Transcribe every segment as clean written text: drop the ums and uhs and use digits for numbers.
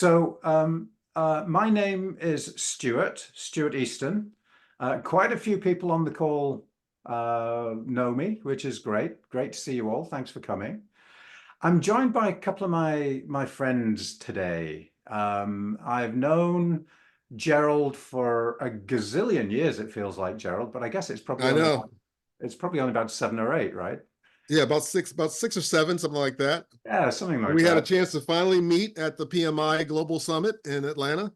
My name is Stuart Easton. Quite a few people on the call know me, which is great. Great to see you all. Thanks for coming. I'm joined by a couple of my friends today. I've known Gerald for a gazillion years, it feels like, Gerald, but I guess it's probably only about 7 or 8, right? Yeah, about six or seven, something like that. Yeah, something like that. We had a chance to finally meet at the PMI Global Summit in Atlanta.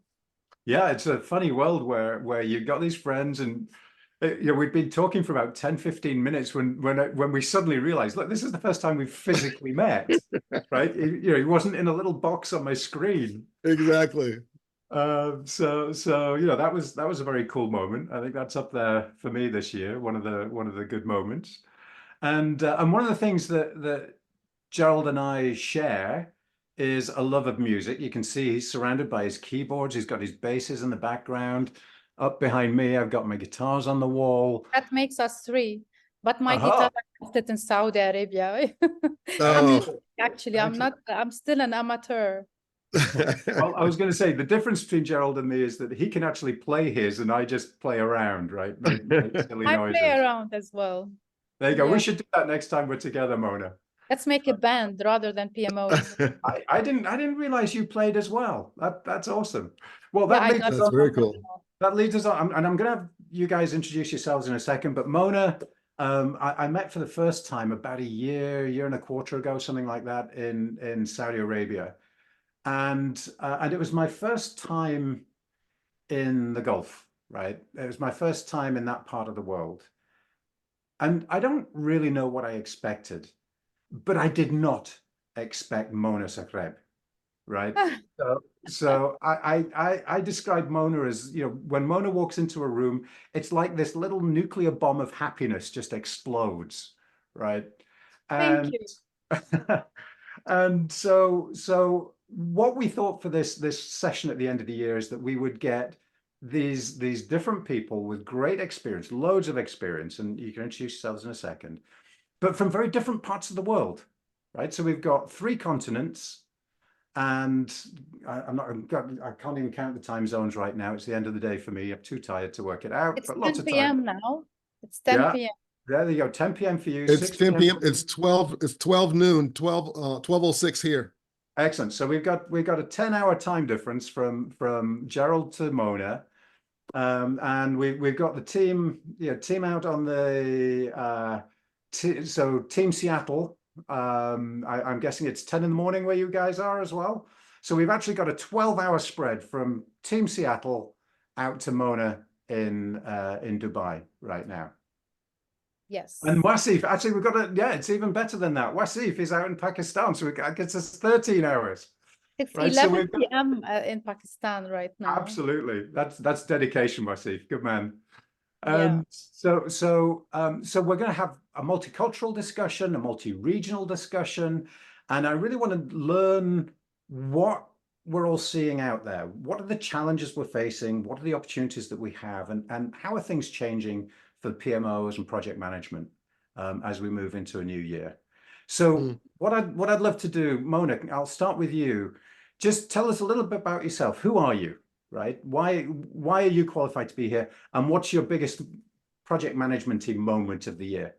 Yeah, it's a funny world where you've got these friends and we've been talking for about 10, 15 minutes when we suddenly realized, look, this is the first time we've physically met, right? He wasn't in a little box on my screen. Exactly. So that was a very cool moment. I think that's up there for me this year, one of the good moments. And one of the things that Gerald and I share is a love of music. You can see he's surrounded by his keyboards. He's got his basses in the background. Up behind me, I've got my guitars on the wall. That makes us 3. But my guitar I left it in Saudi Arabia. Actually, I'm still an amateur. Well, I was going to say the difference between Gerald and me is that he can actually play his and I just play around, right? Make silly noises. I play around as well. There you go. Yeah. We should do that next time we're together, Mona. Let's make a band rather than PMOs. I didn't realize you played as well. That's awesome. Well, that's very cool. That leads us on, and I'm going to have you guys introduce yourselves in a second. But Mona, I met for the first time about a year and a quarter ago, something like that, in Saudi Arabia, and it was my first time in the Gulf. Right, it was my first time in that part of the world, and I don't really know what I expected. But I did not expect Mona Zoughaib, right? So I describe Mona as, when Mona walks into a room, it's like this little nuclear bomb of happiness just explodes, right? Thank you. And so what we thought for this session at the end of the year is that we would get these different people with great experience, loads of experience, and you can introduce yourselves in a second, but from very different parts of the world, right? So we've got 3 continents, and I can't even count the time zones right now. It's the end of the day for me. I'm too tired to work it out. It's but 10 lots of p.m. time. now. It's 10 p.m. There you go. 10 p.m. for you. It's 10 p.m. It's 12 noon. 12:06 here. Excellent. So we've got a 10-hour time difference from Gerald to Mona. And we've got the team out on the so Team Seattle, I'm guessing it's 10 in the morning where you guys are as well. So we've actually got a 12-hour spread from Team Seattle out to Mona in Dubai right now. Yes. And Wasif, actually we've got it's even better than that. Wasif is out in Pakistan, so it gets us 13 hours. It's 11 p.m. In Pakistan right now. Absolutely. That's dedication, Wasif. Good man. Yeah. So we're going to have a multicultural discussion, a multi-regional discussion, and I really want to learn what we're all seeing out there. What are the challenges we're facing? What are the opportunities that we have, and how are things changing for the PMOs and project management as we move into a new year? So what I'd love to do, Mona, I'll start with you. Just tell us a little bit about yourself. Who are you? Right? Why are you qualified to be here? And what's your biggest project management team moment of the year?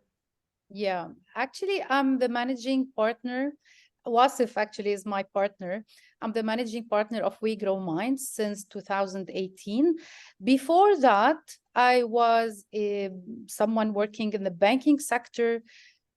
Yeah, actually, I'm the managing partner. Wasif actually is my partner. I'm the managing partner of We Grow Minds since 2018. Before that, I was someone working in the banking sector,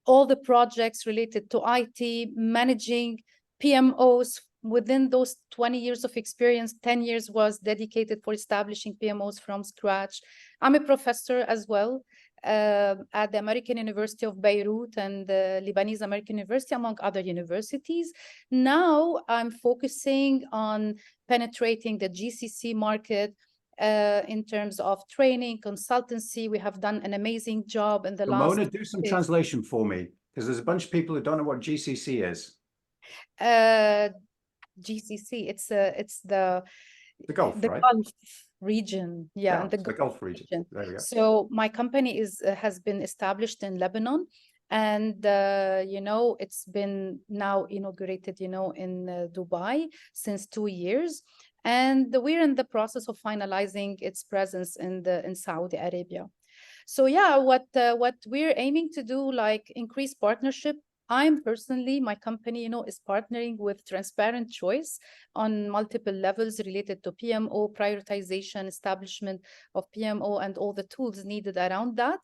all the projects related to IT, managing PMOs. Within those 20 years of experience, 10 years was dedicated for establishing PMOs from scratch. I'm a professor as well at the American University of Beirut and the Lebanese American University, among other universities. Now I'm focusing on penetrating the GCC market in terms of training, consultancy. We have done an amazing job in the last... Mona, do some translation for me, because there's a bunch of people who don't know what GCC is. GCC, it's the Gulf, right? Gulf region, and the Gulf region. There we go. So my company has been established in Lebanon, And, it's been now inaugurated, in Dubai since 2 years. And we're in the process of finalizing its presence in Saudi Arabia. So yeah, what we're aiming to do, like increase partnership. I'm personally, my company, is partnering with Transparent Choice on multiple levels related to PMO, prioritization, establishment of PMO, and all the tools needed around that.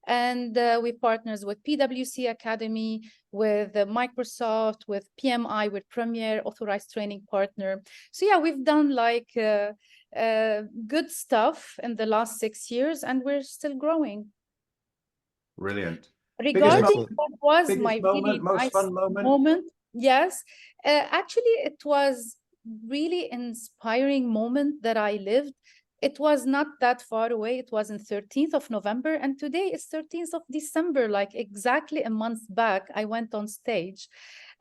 And we partners with PwC Academy, with Microsoft, with PMI, with Premier, authorized training partner. So yeah, we've done like good stuff in the last 6 years, and we're still growing. Brilliant. Regarding Excellent. what was Biggest my moment, really most nice fun moment? moment, yes, actually, it was really inspiring moment that I lived. It was not that far away. It was on 13th of November, and today is 13th of December, like exactly a month back. I went on stage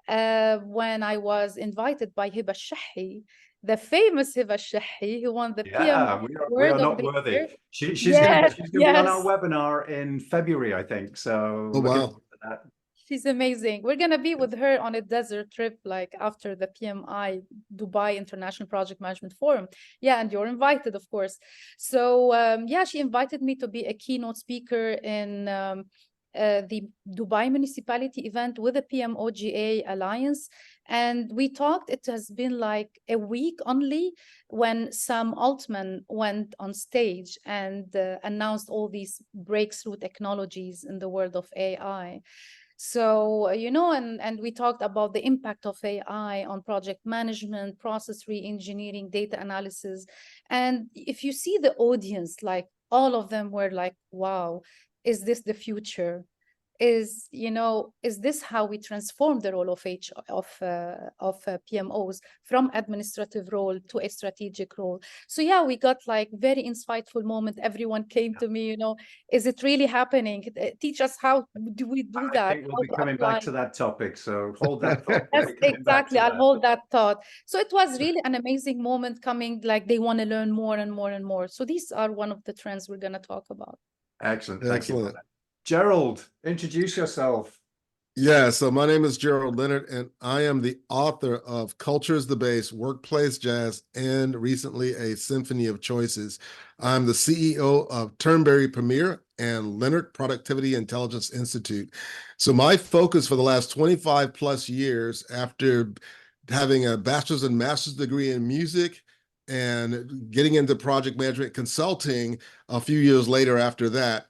when I was invited by Hiba Shahi, the famous Hiba Shahi, who won the Yeah, PMO we are Award of not the worthy. Year. She's Yes, gonna be on our yes. webinar in February, I think. So Oh, looking wow. forward to that. She's amazing. We're gonna be with her on a desert trip, like after the PMI Dubai International Project Management Forum. Yeah, and you're invited, of course. So yeah, she invited me to be a keynote speaker in the Dubai municipality event with the PMOGA Alliance. And we talked, it has been like a week only when Sam Altman went on stage and announced all these breakthrough technologies in the world of AI. So, and we talked about the impact of AI on project management, process re-engineering, data analysis. And if you see the audience, like all of them were like, wow, is this the future? Is this how we transform the role of PMOs from administrative role to a strategic role? So yeah, we got like very insightful moment. Everyone came to me, is it really happening? Teach us, how do we do that? I think we'll How be to coming apply back to that topic. So hold that thought. We'll Yes, be coming back exactly. to I'll that. hold that thought. So it was really an amazing moment coming, like they want to learn more and more and more. So these are one of the trends we're going to talk about. Excellent. Thank you. Excellent. Gerald, introduce yourself. Yeah, so my name is Gerald Leonard, and I am the author of Culture's the Base, Workplace Jazz, and recently a Symphony of Choices. I'm the CEO of Turnberry Premier and Leonard Productivity Intelligence Institute. So my focus for the last 25 plus years, after having a bachelor's and master's degree in music and getting into project management consulting a few years later after that,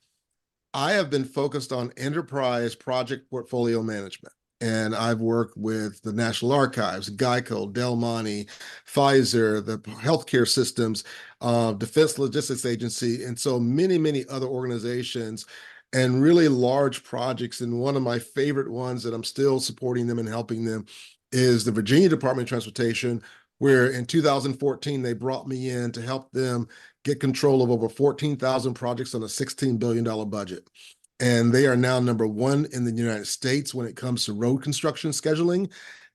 I have been focused on enterprise project portfolio management. And I've worked with the National Archives, Geico, Del Monte, Pfizer, the healthcare systems, Defense Logistics Agency, and so many, many other organizations and really large projects. And one of my favorite ones that I'm still supporting them and helping them is the Virginia Department of Transportation, where in 2014, they brought me in to help them get control of over 14,000 projects on a $16 billion budget. And they are now #1 in the United States when it comes to road construction scheduling.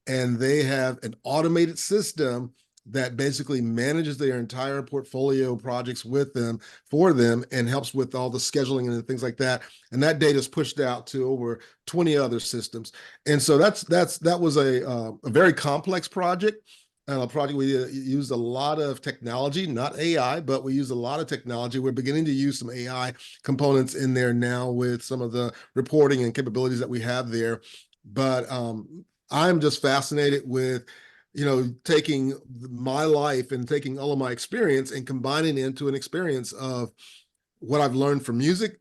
And they have an automated system that basically manages their entire portfolio projects with them, for them, and helps with all the scheduling and things like that. And that data is pushed out to over 20 other systems. And so that was a very complex project. A project we used a lot of technology, not AI, but we used a lot of technology. We're beginning to use some AI components in there now with some of the reporting and capabilities that we have there. But I'm just fascinated with, taking my life and taking all of my experience and combining it into an experience of what I've learned from music,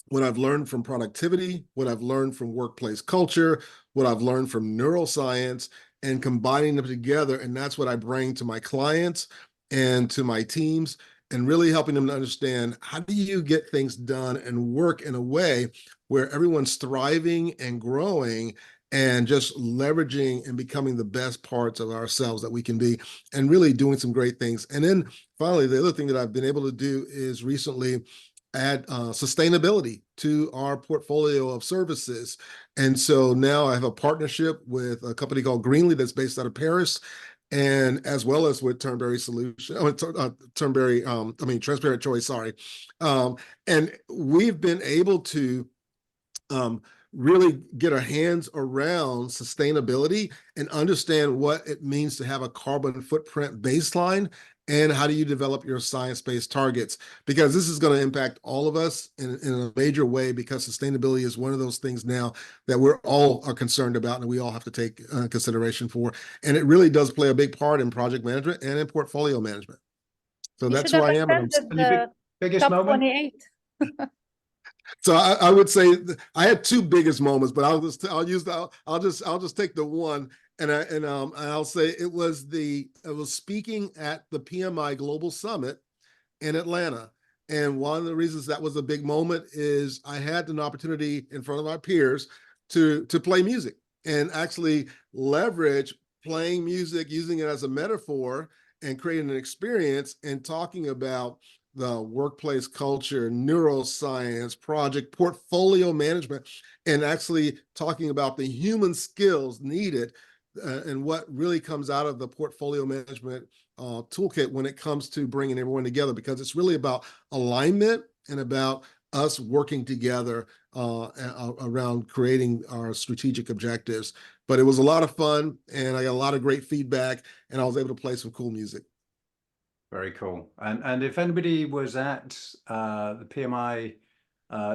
what I've learned from productivity, what I've learned from workplace culture, what I've learned from neuroscience, and combining them together. And that's what I bring to my clients and to my teams, and really helping them to understand, how do you get things done and work in a way where everyone's thriving and growing and just leveraging and becoming the best parts of ourselves that we can be, and really doing some great things. And then finally, the other thing that I've been able to do is recently add sustainability to our portfolio of services. And so now I have a partnership with a company called Greenly that's based out of Paris, and as well as with Turnberry Transparent Choice, sorry. And we've been able to really get our hands around sustainability and understand what it means to have a carbon footprint baseline, and how do you develop your science-based targets, because this is going to impact all of us in a major way, because sustainability is one of those things now that we're all are concerned about and we all have to take consideration for. And it really does play a big part in project management and in portfolio management. So You that's should who have I am. And attended Your the biggest top moment? 28. so I would say I had two biggest moments, but I'll just take the one, and I'll say I was speaking at the PMI Global Summit in Atlanta. And one of the reasons that was a big moment is I had an opportunity in front of my peers to play music and actually leverage playing music, using it as a metaphor and creating an experience and talking about the workplace culture, neuroscience, project portfolio management, and actually talking about the human skills needed and what really comes out of the portfolio management toolkit when it comes to bringing everyone together, because it's really about alignment and about us working together around creating our strategic objectives. But it was a lot of fun, and I got a lot of great feedback, and I was able to play some cool music. Very cool. And if anybody was at the PMI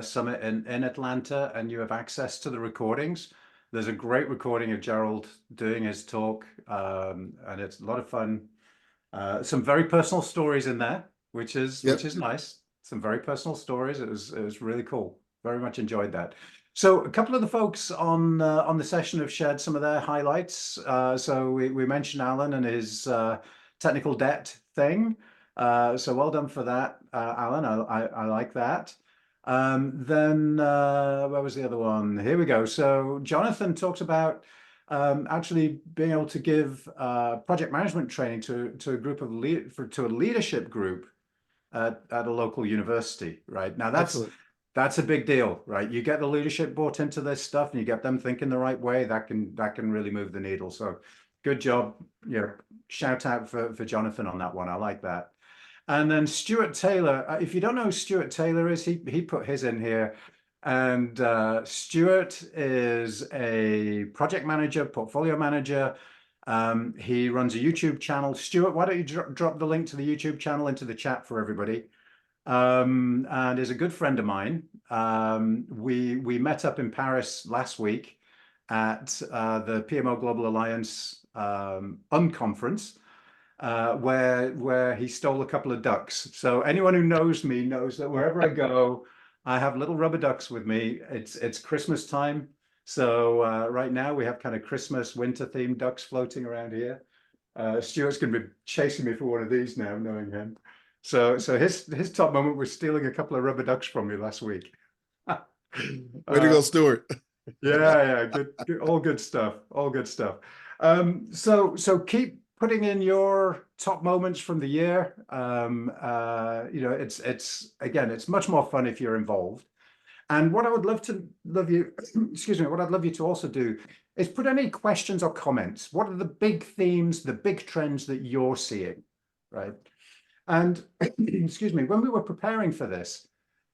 summit in Atlanta and you have access to the recordings, there's a great recording of Gerald doing his talk, and it's a lot of fun. Some very personal stories in there, which is nice. Some very personal stories. It was really cool. Very much enjoyed that. So a couple of the folks on the session have shared some of their highlights. So we mentioned Alan and his technical debt thing. So well done for that, Alan. I like that. Then where was the other one? Here we go. So Jonathan talked about actually being able to give project management training to a group of to a leadership group at a local university. Right now, that's a big deal, right? You get the leadership bought into this stuff, and you get them thinking the right way. That can really move the needle. So, good job. Yeah, shout out for Jonathan on that one. I like that. And then Stuart Taylor. If you don't know who Stuart Taylor is, he put his in here. And Stuart is a project manager, portfolio manager. He runs a YouTube channel. Stuart, why don't you drop the link to the YouTube channel into the chat for everybody? And is a good friend of mine. We met up in Paris last week at the PMO Global Alliance unconference, where he stole a couple of ducks. So anyone who knows me knows that wherever I go, I have little rubber ducks with me. It's Christmas time. So right now we have kind of Christmas winter themed ducks floating around here. Stuart's going to be chasing me for one of these now, knowing him. So his top moment was stealing a couple of rubber ducks from me last week. Way to go, Stuart. Yeah, good, all good stuff. All good stuff. So keep putting in your top moments from the year. It's much more fun if you're involved. And what I would love you, excuse me, what I'd love you to also do is put any questions or comments. What are the big themes, the big trends that you're seeing, right? And excuse me, when we were preparing for this,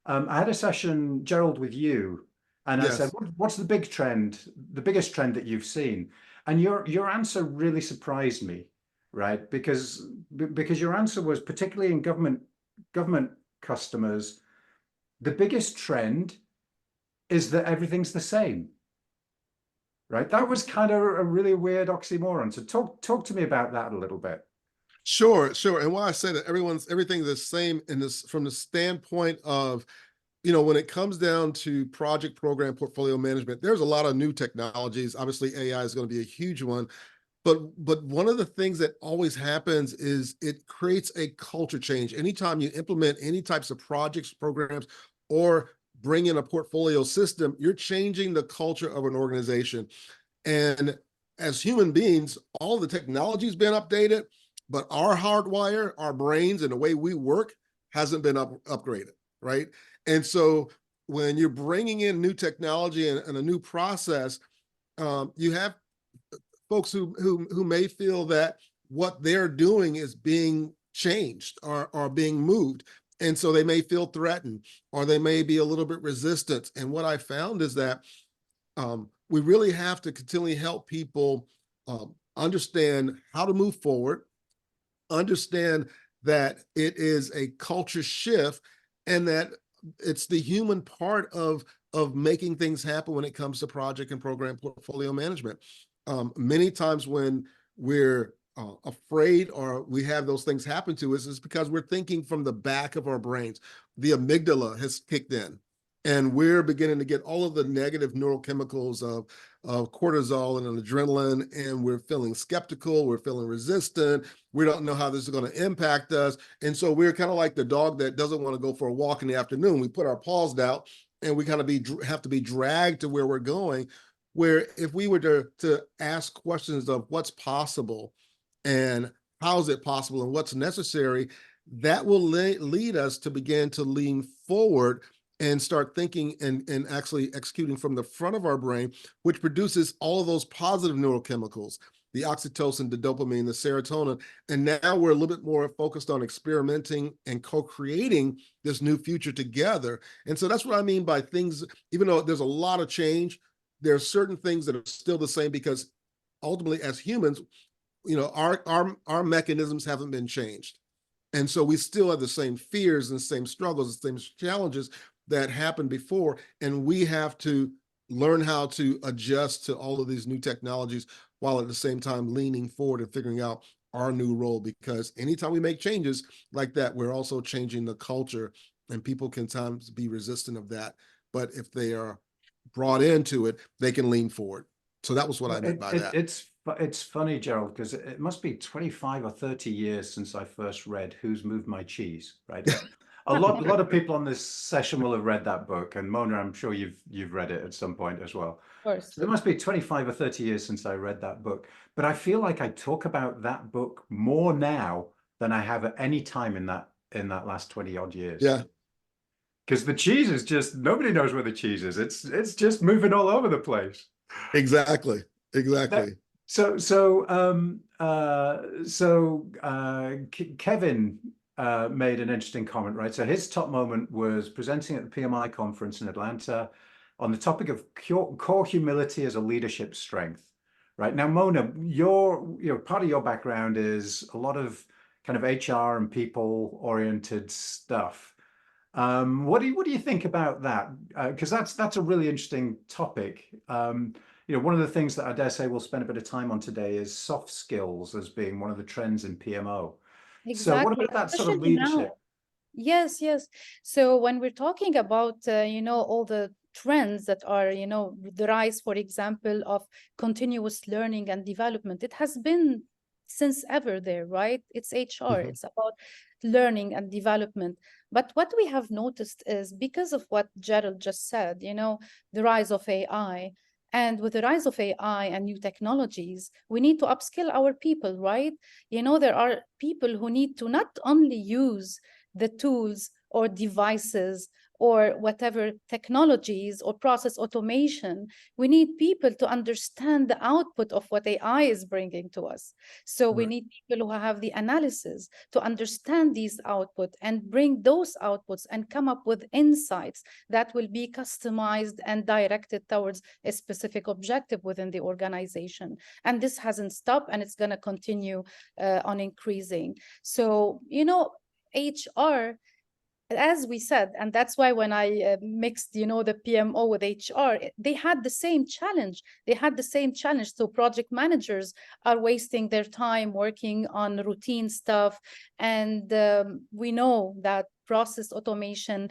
I had a session, Gerald, with you, and I said, "What's the big trend, the biggest trend that you've seen?" And your answer really surprised me, right? Because your answer was, particularly in government customers, the biggest trend is that everything's the same, right? That was kind of a really weird oxymoron. So talk to me about that a little bit. Sure. And why I say that everything's the same in this from the standpoint of, when it comes down to project program portfolio management, there's a lot of new technologies. Obviously, AI is going to be a huge one. But one of the things that always happens is it creates a culture change. Anytime you implement any types of projects, programs, or bring in a portfolio system, you're changing the culture of an organization. And as human beings, all the technology has been updated, but our hardwire, our brains, and the way we work hasn't been upgraded, right? And so when you're bringing in new technology and a new process, you have folks who may feel that what they're doing is being changed or being moved. And so they may feel threatened, or they may be a little bit resistant. And what I found is that we really have to continually help people understand how to move forward, understand that it is a culture shift, and that it's the human part of making things happen when it comes to project and program portfolio management. Many times when we're afraid or we have those things happen to us, is because we're thinking from the back of our brains. The amygdala has kicked in, and we're beginning to get all of the negative neurochemicals of cortisol and adrenaline, and we're feeling skeptical, we're feeling resistant, we don't know how this is going to impact us. And so we're kind of like the dog that doesn't want to go for a walk in the afternoon. We put our paws down and we kind of have to be dragged to where we're going, where if we were to ask questions of what's possible and how is it possible and what's necessary, that will lead us to begin to lean forward and start thinking and actually executing from the front of our brain, which produces all of those positive neurochemicals, the oxytocin, the dopamine, the serotonin. And now we're a little bit more focused on experimenting and co-creating this new future together. And so that's what I mean by things, even though there's a lot of change, there are certain things that are still the same, because ultimately as humans, you know, our mechanisms haven't been changed. And so we still have the same fears and same struggles, the same challenges that happened before. And we have to learn how to adjust to all of these new technologies while at the same time leaning forward and figuring out our new role. Because anytime we make changes like that, we're also changing the culture, and people can sometimes be resistant of that. But if they are brought into it, they can lean forward. So that was what I meant by that. It's funny, Gerald, because it must be 25 or 30 years since I first read Who's Moved My Cheese, right? A lot of people on this session will have read that book, and Mona, I'm sure you've read it at some point as well. Of course. So it must be 25 or 30 years since I read that book. But I feel like I talk about that book more now than I have at any time in that last 20 odd years. Yeah. Because the cheese is just, nobody knows where the cheese is. It's just moving all over the place. Exactly. Kevin made an interesting comment, right? So his top moment was presenting at the PMI conference in Atlanta on the topic of core humility as a leadership strength, right? Now, Mona, part of your background is a lot of kind of HR and people-oriented stuff. What do you think about that? Because that's a really interesting topic. One of the things that I dare say we'll spend a bit of time on today is soft skills as being one of the trends in PMO. Exactly. So what about that sort of Especially leadership? now. Yes, yes. So when we're talking about, all the trends that are, the rise, for example, of continuous learning and development, it has been since ever there, right? It's HR, it's about learning and development. But what we have noticed is, because of what Gerald just said, the rise of AI, and with the rise of AI and new technologies, we need to upskill our people, right? There are people who need to not only use the tools or devices or whatever technologies or process automation. We need people to understand the output of what AI is bringing to us. So we need people who have the analysis to understand these output and bring those outputs and come up with insights that will be customized and directed towards a specific objective within the organization. And this hasn't stopped, and it's going to continue on increasing. So, HR, as we said, and that's why when I mixed, the PMO with HR, they had the same challenge. So project managers are wasting their time working on routine stuff. And we know that process automation,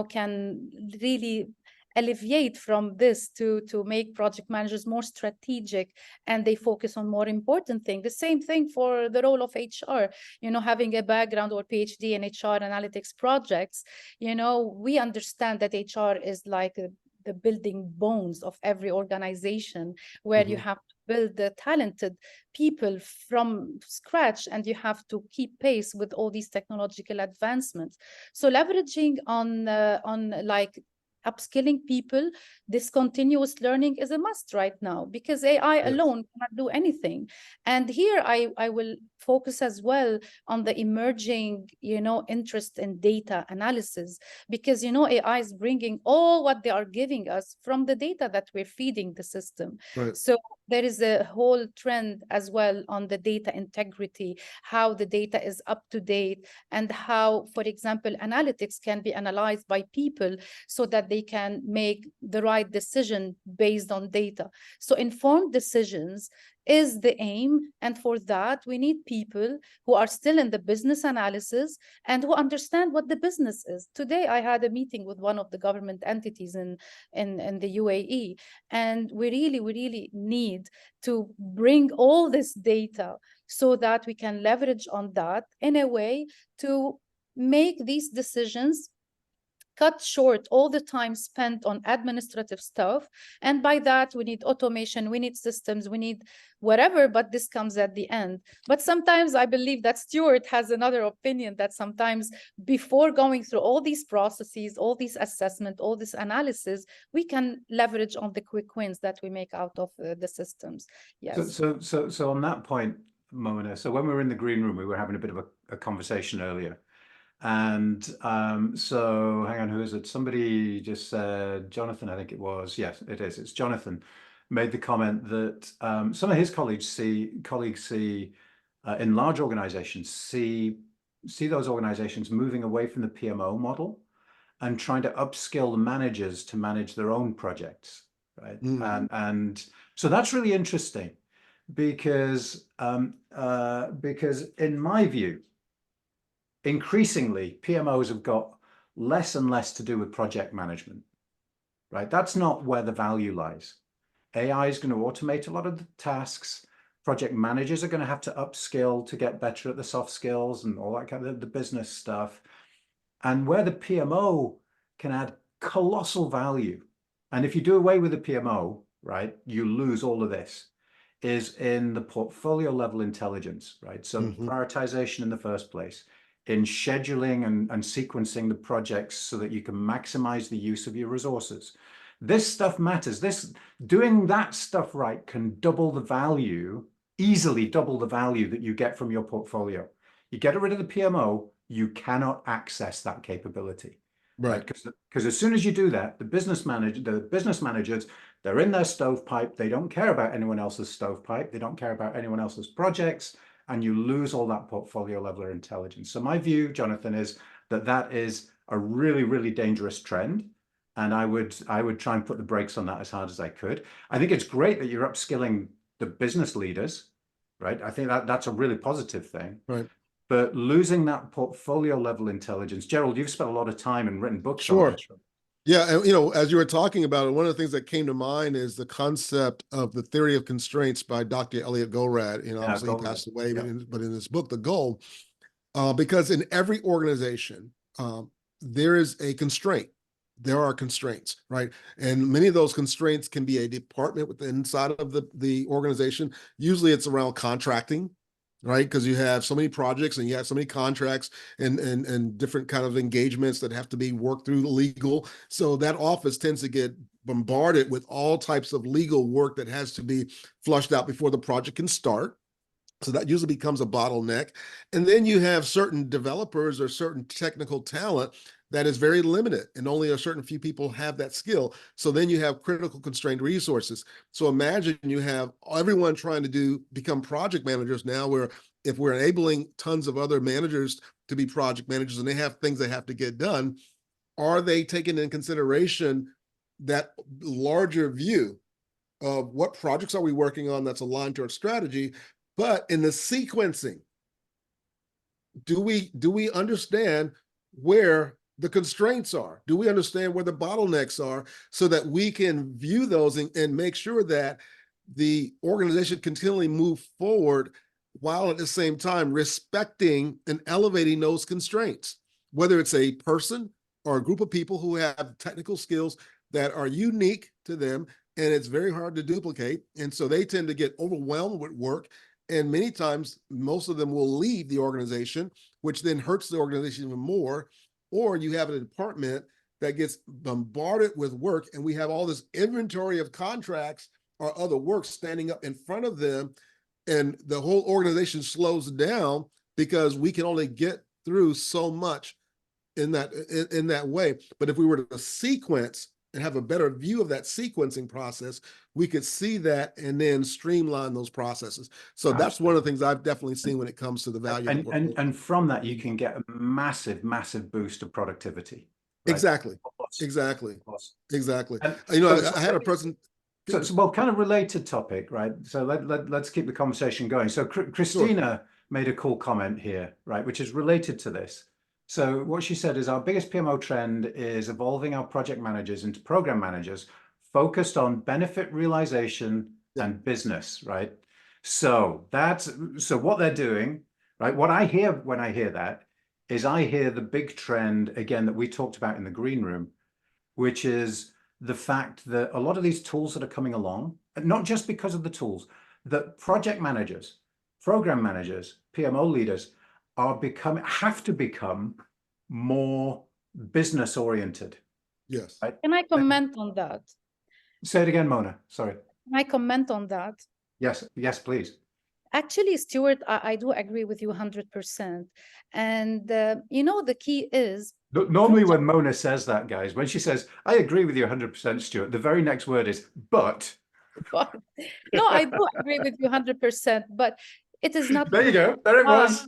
can really alleviate from this to make project managers more strategic, and they focus on more important things. The same thing for the role of HR, having a background or PhD in HR analytics projects. We understand that HR is like the building bones of every organization, where you have to build the talented people from scratch, and you have to keep pace with all these technological advancements. So leveraging on like upskilling people, this continuous learning is a must right now, because AI alone cannot do anything. And here I will focus as well on the emerging, interest in data analysis, because, AI is bringing all what they are giving us from the data that we're feeding the system. Right. So there is a whole trend as well on the data integrity, how the data is up to date, and how, for example, analytics can be analyzed by people so that they can make the right decision based on data. So informed decisions is the aim. And for that, we need people who are still in the business analysis and who understand what the business is. Today, I had a meeting with one of the government entities in the UAE, and we really need to bring all this data so that we can leverage on that in a way to make these decisions, cut short all the time spent on administrative stuff. And by that, we need automation, we need systems, we need whatever, but this comes at the end. But sometimes I believe that Stuart has another opinion, that sometimes before going through all these processes, all these assessment, all this analysis, we can leverage on the quick wins that we make out of the systems. Yes. So on that point, Mona, so when we were in the green room, we were having a bit of a conversation earlier. And so hang on, who is it? Somebody just said, Jonathan, I think it was. Yes, it is. It's Jonathan made the comment that some of his colleagues see in large organizations see those organizations moving away from the PMO model and trying to upskill the managers to manage their own projects, right? And so that's really interesting because in my view, increasingly, PMOs have got less and less to do with project management, right? That's not where the value lies. AI is going to automate a lot of the tasks. Project managers are going to have to upskill to get better at the soft skills and all that kind of the business stuff. And where the PMO can add colossal value, and if you do away with the PMO, right, you lose all of this, is in the portfolio level intelligence, right? So prioritization in the first place, in scheduling and sequencing the projects so that you can maximize the use of your resources. This stuff matters. Doing that stuff right can double the value, easily double the value that you get from your portfolio. You get rid of the PMO, you cannot access that capability. Right? Because as soon as you do that, the business managers, they're in their stovepipe. They don't care about anyone else's stovepipe. They don't care about anyone else's projects. And you lose all that portfolio level of intelligence. So my view, Jonathan, is that is a really, really dangerous trend. And I would try and put the brakes on that as hard as I could. I think it's great that you're upskilling the business leaders, right? I think that's a really positive thing. Right. But losing that portfolio level intelligence, Gerald, you've spent a lot of time and written books on this. Yeah, and as you were talking about it, one of the things that came to mind is the concept of the theory of constraints by Dr. Elliot Goldratt. Obviously he passed away, but in his book, The Goal, because in every organization, there is a constraint. There are constraints, right? And many of those constraints can be a department within inside of the organization. Usually it's around contracting, right? Because you have so many projects and you have so many contracts and different kind of engagements that have to be worked through legal. So that office tends to get bombarded with all types of legal work that has to be flushed out before the project can start. So that usually becomes a bottleneck. And then you have certain developers or certain technical talent that is very limited, and only a certain few people have that skill. So then you have critical constrained resources. So imagine you have everyone trying to become project managers now, where if we're enabling tons of other managers to be project managers and they have things they have to get done, are they taking in consideration that larger view of what projects are we working on that's aligned to our strategy? But in the sequencing, do we understand where the constraints are? Do we understand where the bottlenecks are so that we can view those and make sure that the organization continually move forward while at the same time respecting and elevating those constraints, whether it's a person or a group of people who have technical skills that are unique to them and it's very hard to duplicate. And so they tend to get overwhelmed with work. And many times, most of them will leave the organization, which then hurts the organization even more. Or you have a department that gets bombarded with work and we have all this inventory of contracts or other work standing up in front of them. and the whole organization slows down because we can only get through so much in that way. But if we were to sequence and have a better view of that sequencing process, we could see that and then streamline those processes. So that's one of the things I've definitely seen when it comes to the value of the portfolio. And from that, you can get a massive, massive boost of productivity. Right? Exactly. Exactly. Exactly. And you know, so, I had a person. So, well, kind of related topic, right? So let's keep the conversation going. So Christina made a cool comment here, right, which is related to this. So what she said is our biggest PMO trend is evolving our project managers into program managers focused on benefit realization and business, right? So what they're doing, right? What I hear when I hear that is I hear the big trend again that we talked about in the green room, which is the fact that a lot of these tools that are coming along, not just because of the tools, that project managers, program managers, PMO leaders have to become more business oriented. Yes. Right? Can I comment on that? Say it again, Mona. Sorry. Can I comment on that? Yes, please. Actually, Stuart, I do agree with you 100%. And, you know, the key is... Normally when Mona says that, guys, when she says, I agree with you 100%, Stuart, the very next word is, but. No, I do agree with you 100%, but it is not... There you go. There it was.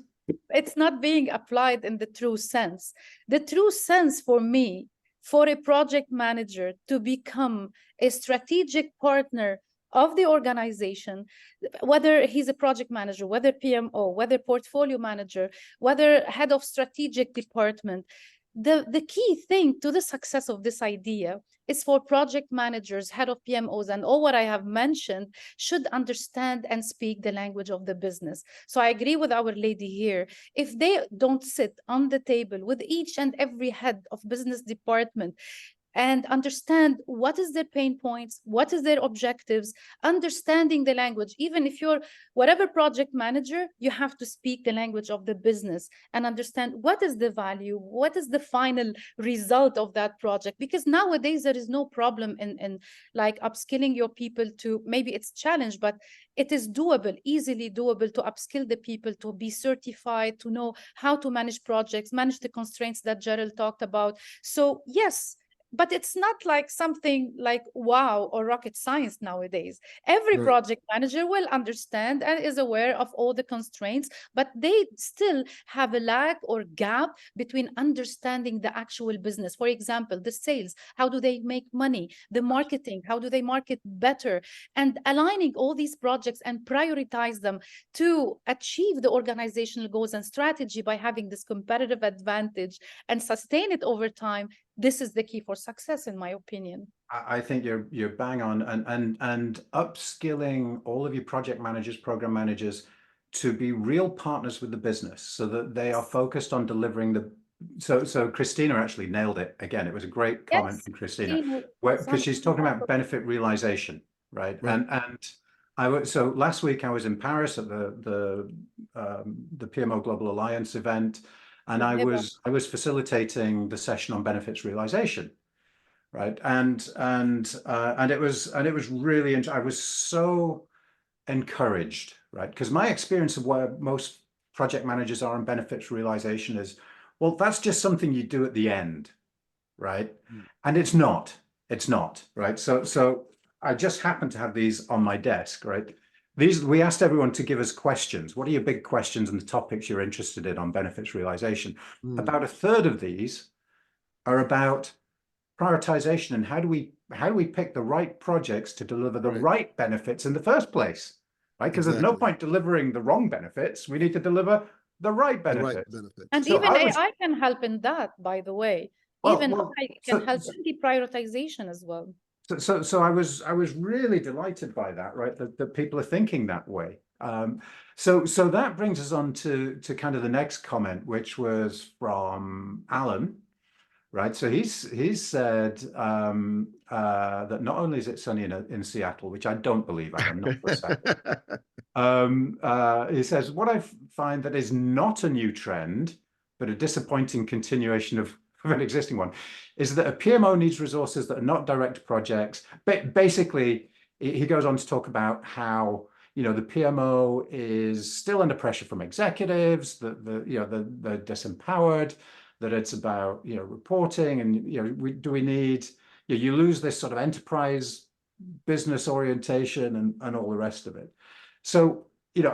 It's not being applied in the true sense. The true sense for me, for a project manager to become a strategic partner of the organization, whether he's a project manager, whether PMO, whether portfolio manager, whether head of strategic department, the key thing to the success of this idea is for project managers, head of PMOs, and all what I have mentioned should understand and speak the language of the business. So I agree with our lady here. If they don't sit on the table with each and every head of business department and understand what is their pain points, what is their objectives, understanding the language. Even if you're whatever project manager, you have to speak the language of the business and understand what is the value, what is the final result of that project. Because nowadays there is no problem in like upskilling your people to, maybe it's challenge, but it is doable, easily doable to upskill the people to be certified, to know how to manage projects, manage the constraints that Gerald talked about. So yes, but it's not like something like wow or rocket science nowadays. Every project manager will understand and is aware of all the constraints, but they still have a lag or gap between understanding the actual business. For example, the sales, how do they make money? The marketing, how do they market better? And aligning all these projects and prioritize them to achieve the organizational goals and strategy by having this competitive advantage and sustain it over time. This is the key for success, in my opinion. I think you're bang on, and upskilling all of your project managers, program managers to be real partners with the business so that they are focused on delivering the. So Christina actually nailed it again. It was a great comment from Christina, because she's talking about benefit realization, right? And so last week I was in Paris at the PMO Global Alliance event. And I was facilitating the session on benefits realization, right? And it was really, I was so encouraged, right? Because my experience of where most project managers are on benefits realization is, well, that's just something you do at the end, right? And it's not, right? So I just happen to have these on my desk, right? We asked everyone to give us questions. What are your big questions and the topics you're interested in on benefits realization? About a third of these are about prioritization and how do we pick the right projects to deliver the right benefits in the first place, right? Because there's no point delivering the wrong benefits. We need to deliver the right benefits. And so even AI can help in that, by the way. Even AI can help in the prioritization as well. So I was really delighted by that, right? That people are thinking that way. So that brings us on to kind of the next comment, which was from Alan, right? So he's said that not only is it sunny in Seattle, which I don't believe, I am not for a second. He says, what I find that is not a new trend, but a disappointing continuation of an existing one, is that a PMO needs resources that are not direct projects. But basically, he goes on to talk about how you know, the PMO is still under pressure from executives, that they're disempowered, that it's about, you know, reporting, and, you know, we need, you lose this sort of enterprise business orientation and all the rest of it. So, you know,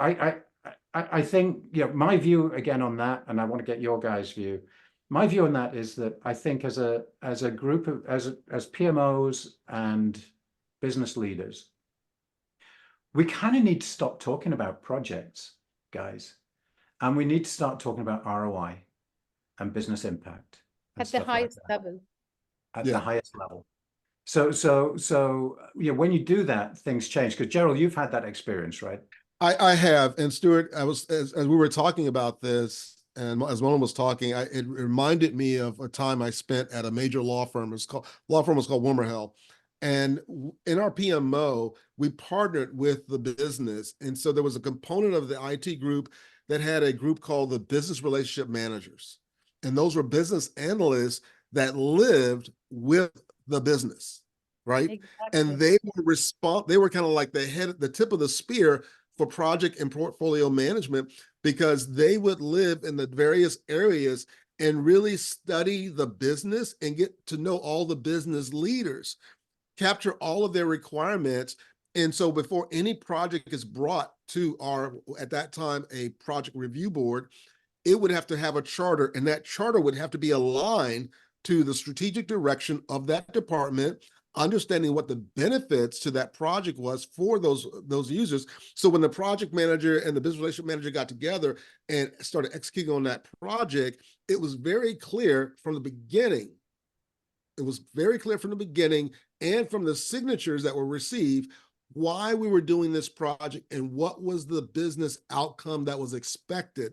I think, you know, my view again on that, and I want to get your guys' view. My view on that is that I think as a group of as PMOs and business leaders, we kind of need to stop talking about projects, guys, and we need to start talking about ROI and business impact and At the stuff like highest that level. at Yeah. the highest level. So you know, when you do that, things change. Because Gerald, you've had that experience, right? I have. And Stuart, I was, as we were talking about this, and as Mona was talking, it reminded me of a time I spent at a major law firm. Law firm was called WilmerHale. And in our PMO, we partnered with the business. And so there was a component of the IT group that had a group called the Business Relationship Managers. And those were business analysts that lived with the business, right? Exactly. And they were kind of like the tip of the spear for project and portfolio management, because they would live in the various areas and really study the business and get to know all the business leaders, capture all of their requirements. And so before any project is brought to our, at that time, a project review board, it would have to have a charter, and that charter would have to be aligned to the strategic direction of that department, understanding what the benefits to that project was for those users. So when the project manager and the business relationship manager got together and started executing on that project, it was very clear from the beginning. It was very clear from the beginning and from the signatures that were received why we were doing this project and what was the business outcome that was expected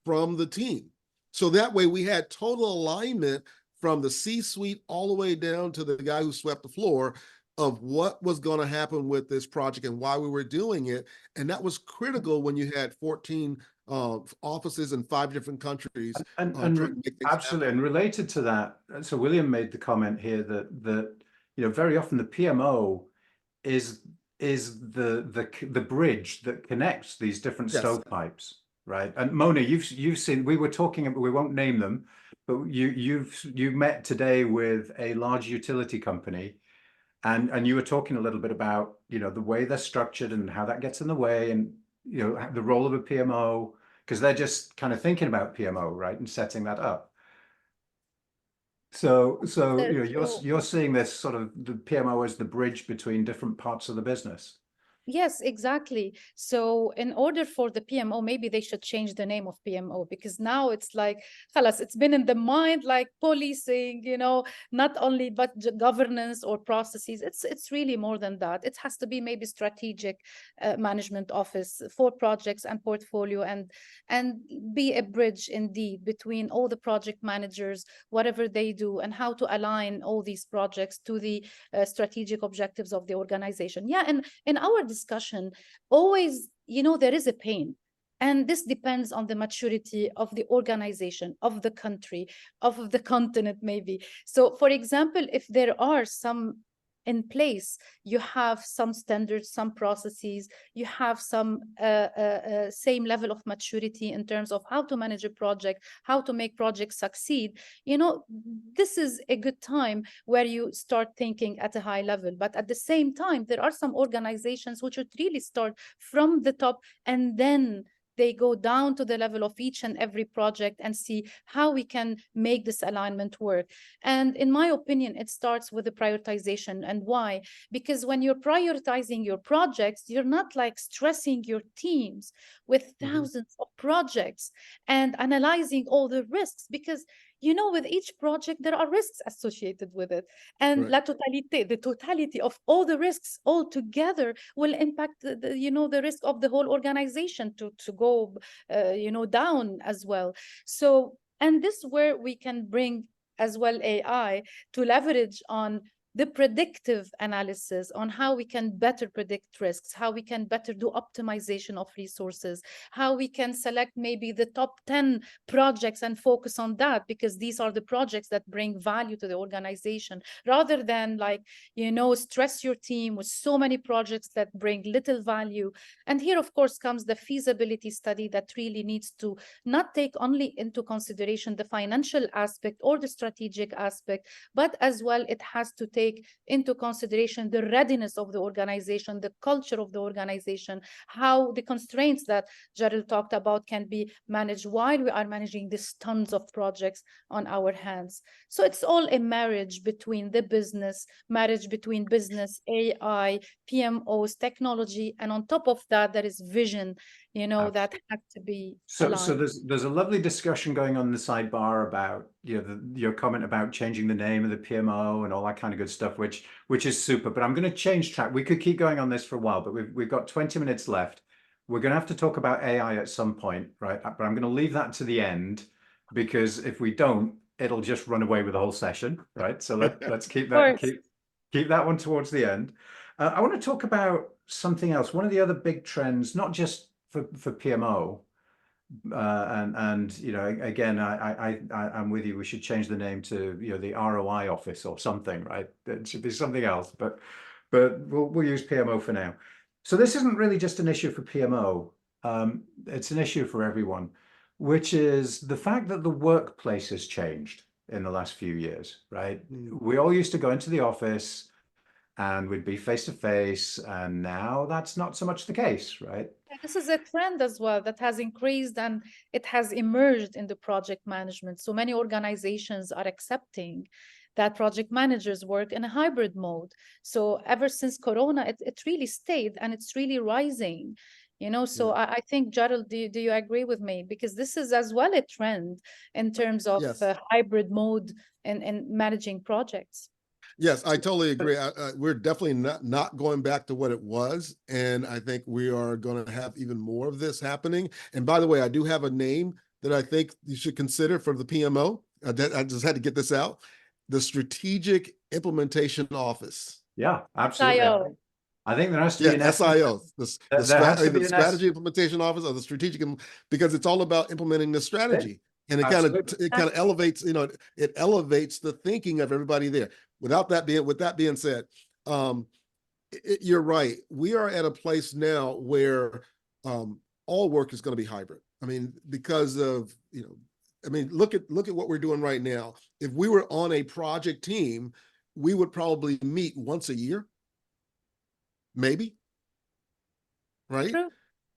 from the team. So that way we had total alignment from the C-suite all the way down to the guy who swept the floor of what was going to happen with this project and why we were doing it. And that was critical when you had 14 offices in 5 different countries. And absolutely. Happen. And related to that, so William made the comment here that you know, very often the PMO is the bridge that connects these different stovepipes, right? And Mona, you've seen, we were talking about, we won't name them, but you met today with a large utility company, and you were talking a little bit about, you know, the way they're structured and how that gets in the way, and, you know, the role of a PMO, because they're just kind of thinking about PMO, right, and setting that up. So you know, you're seeing this sort of the PMO as the bridge between different parts of the business. Yes, exactly. So in order for the PMO, maybe they should change the name of PMO, because now it's like, khalas, it's been in the mind like policing, you know, not only but governance or processes. It's really more than that. It has to be maybe strategic management office for projects and portfolio, and be a bridge indeed between all the project managers, whatever they do, and how to align all these projects to the strategic objectives of the organization. Yeah, and in our discussion, always, you know, there is a pain. And this depends on the maturity of the organization, of the country, of the continent, maybe. So, for example, if there are some in place, you have some standards, some processes, you have some same level of maturity in terms of how to manage a project, how to make projects succeed, you know, this is a good time where you start thinking at a high level. But at the same time, there are some organizations which would really start from the top, and then they go down to the level of each and every project and see how we can make this alignment work. And in my opinion, it starts with the prioritization. And why? Because when you're prioritizing your projects, you're not like stressing your teams with thousands of projects and analyzing all the risks, because you know, with each project, there are risks associated with it. And la totalité, the totality of all the risks all together will impact you know, the risk of the whole organization to go, you know, down as well. So, and this is where we can bring as well AI to leverage on the predictive analysis on how we can better predict risks, how we can better do optimization of resources, how we can select maybe the top 10 projects and focus on that, because these are the projects that bring value to the organization, rather than like, you know, stress your team with so many projects that bring little value. And here, of course, comes the feasibility study that really needs to not take only into consideration the financial aspect or the strategic aspect, but as well, it has to take into consideration the readiness of the organization, the culture of the organization, how the constraints that Gerald talked about can be managed while we are managing these tons of projects on our hands. So it's all a marriage between the business, marriage between business, AI, PMOs, technology, and on top of that, there is vision, you know, that has to be aligned. So there's a lovely discussion going on in the sidebar about, you know, your comment about changing the name of the PMO and all that kind of good stuff, which is super. But I'm going to change track. We could keep going on this for a while, but we've got 20 minutes left. We're going to have to talk about AI at some point, right? But I'm going to leave that to the end, because if we don't, it'll just run away with the whole session, right? So let's keep that keep that one towards the end. I want to talk about something else. One of the other big trends, not just for PMO, and you know, again, I'm with you. We should change the name to, you know, the ROI office or something, right? It should be something else, but we'll use PMO for now. So this isn't really just an issue for PMO. It's an issue for everyone, which is the fact that the workplace has changed in the last few years, right? We all used to go into the office and we'd be face to face, and now that's not so much the case, right? This is a trend as well that has increased, and it has emerged in the project management. So many organizations are accepting that project managers work in a hybrid mode. So ever since Corona, it really stayed, and it's really rising. You know, so I think, Gerald, do you agree with me? Because this is as well a trend in terms of hybrid mode and managing projects. Yes, I totally agree. We're definitely not going back to what it was. And I think we are going to have even more of this happening. And by the way, I do have a name that I think you should consider for the PMO. I just had to get this out. The Strategic Implementation Office. Yeah, absolutely. I think there has to be an SIO, the Strategy Implementation Office, or the Strategic, because it's all about implementing the strategy. And it kind of elevates, you know, it elevates the thinking of everybody there. With that being said, you're right. We are at a place now where all work is going to be hybrid. I mean, because of, you know, I mean, look at what we're doing right now. If we were on a project team, we would probably meet once a year, maybe, right? True.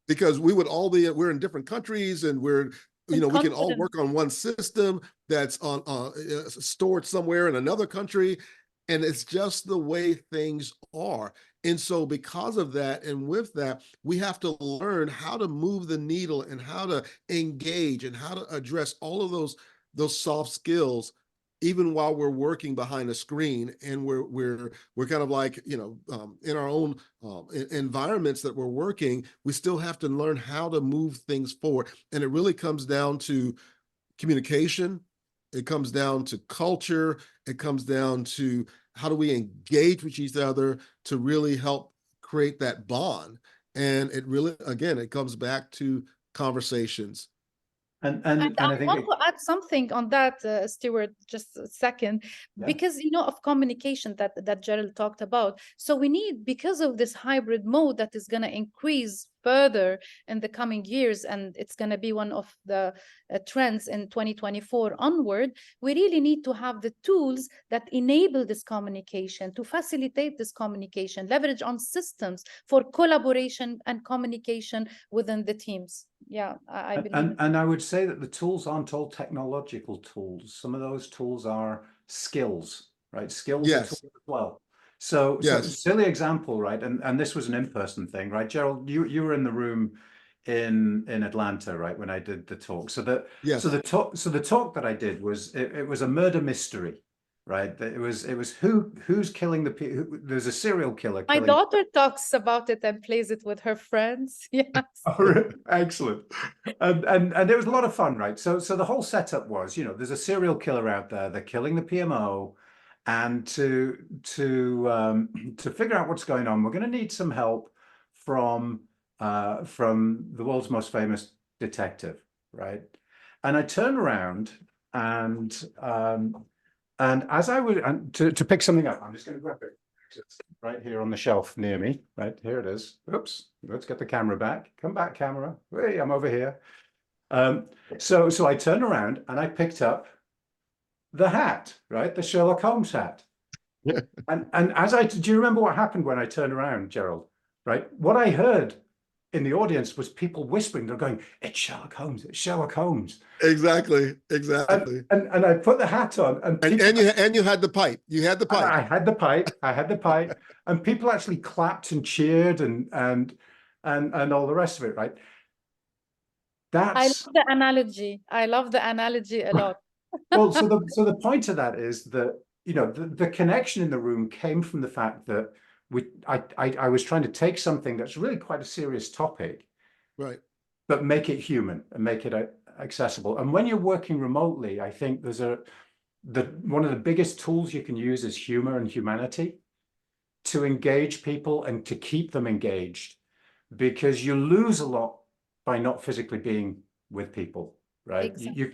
Because we would all be, we're in different countries, and we're, you know, we can all work on one system that's on stored somewhere in another country, and it's just the way things are. And so because of that, and with that, we have to learn how to move the needle and how to engage and how to address all of those soft skills, even while we're working behind a screen, and we're kind of like, you know, in our own environments that we're working, we still have to learn how to move things forward. And it really comes down to communication. It comes down to culture. It comes down to how do we engage with each other to really help create that bond. And it really, again, it comes back to conversations. And I think want to add something on that, Stuart, just a second, because, you know, of communication that Gerald talked about. So we need, because of this hybrid mode that is going to increase further in the coming years, and it's going to be one of the trends in 2024 onward, we really need to have the tools that enable this communication, to facilitate this communication, leverage on systems for collaboration and communication within the teams. Yeah, I believe. And I would say that the tools aren't all technological tools. Some of those tools are skills, right? Skills are tools as well. So silly example, right? And this was an in-person thing, right? Gerald, you were in the room in Atlanta, right, when I did the talk. So the talk that I did was, it was a murder mystery, right? It was who's killing the people. There's a serial killer. My daughter talks about it and plays it with her friends. Yes. Oh, excellent. And it was a lot of fun, right? So the whole setup was, you know, there's a serial killer out there. They're killing the PMO. And to figure out what's going on, we're going to need some help from the world's most famous detective, right? And I turn around and as I would to pick something up, I'm just going to grab it. It's right here on the shelf near me. Right here it is. Oops. Let's get the camera back. Come back, camera. Hey, I'm over here. So I turned around and I picked up the hat, right? The Sherlock Holmes hat. And as do you remember what happened when I turned around, Gerald? Right? What I heard in the audience was people whispering. They're going, "It's Sherlock Holmes. It's Sherlock Holmes." Exactly. And I put the hat on, and you had the pipe. You had the pipe. I had the pipe. I had the pipe, and people actually clapped and cheered and all the rest of it. Right? I love the analogy. I love the analogy a lot. Well, so the point of that is that, you know, the connection in the room came from the fact that I was trying to take something that's really quite a serious topic, right, but make it human and make it accessible. And when you're working remotely, I think there's one of the biggest tools you can use is humor and humanity to engage people and to keep them engaged, because you lose a lot by not physically being with people, right? Exactly.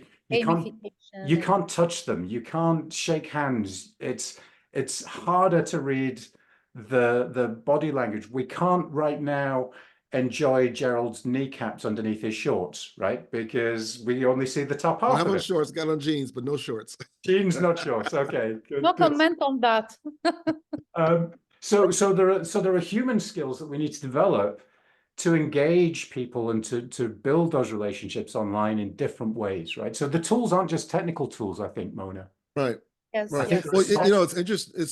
You can't touch them. You can't shake hands. It's harder to read the body language. We can't right now enjoy Gerald's kneecaps underneath his shorts, right? Because we only see the top half of it. Shorts, got on jeans, but no shorts. Jeans, not shorts. Okay. Good, no comment on that. So there are human skills that we need to develop to engage people and to build those relationships online in different ways, right? So the tools aren't just technical tools, I think, Mona. Right. Yes. Right. Yes. Well, you know, it's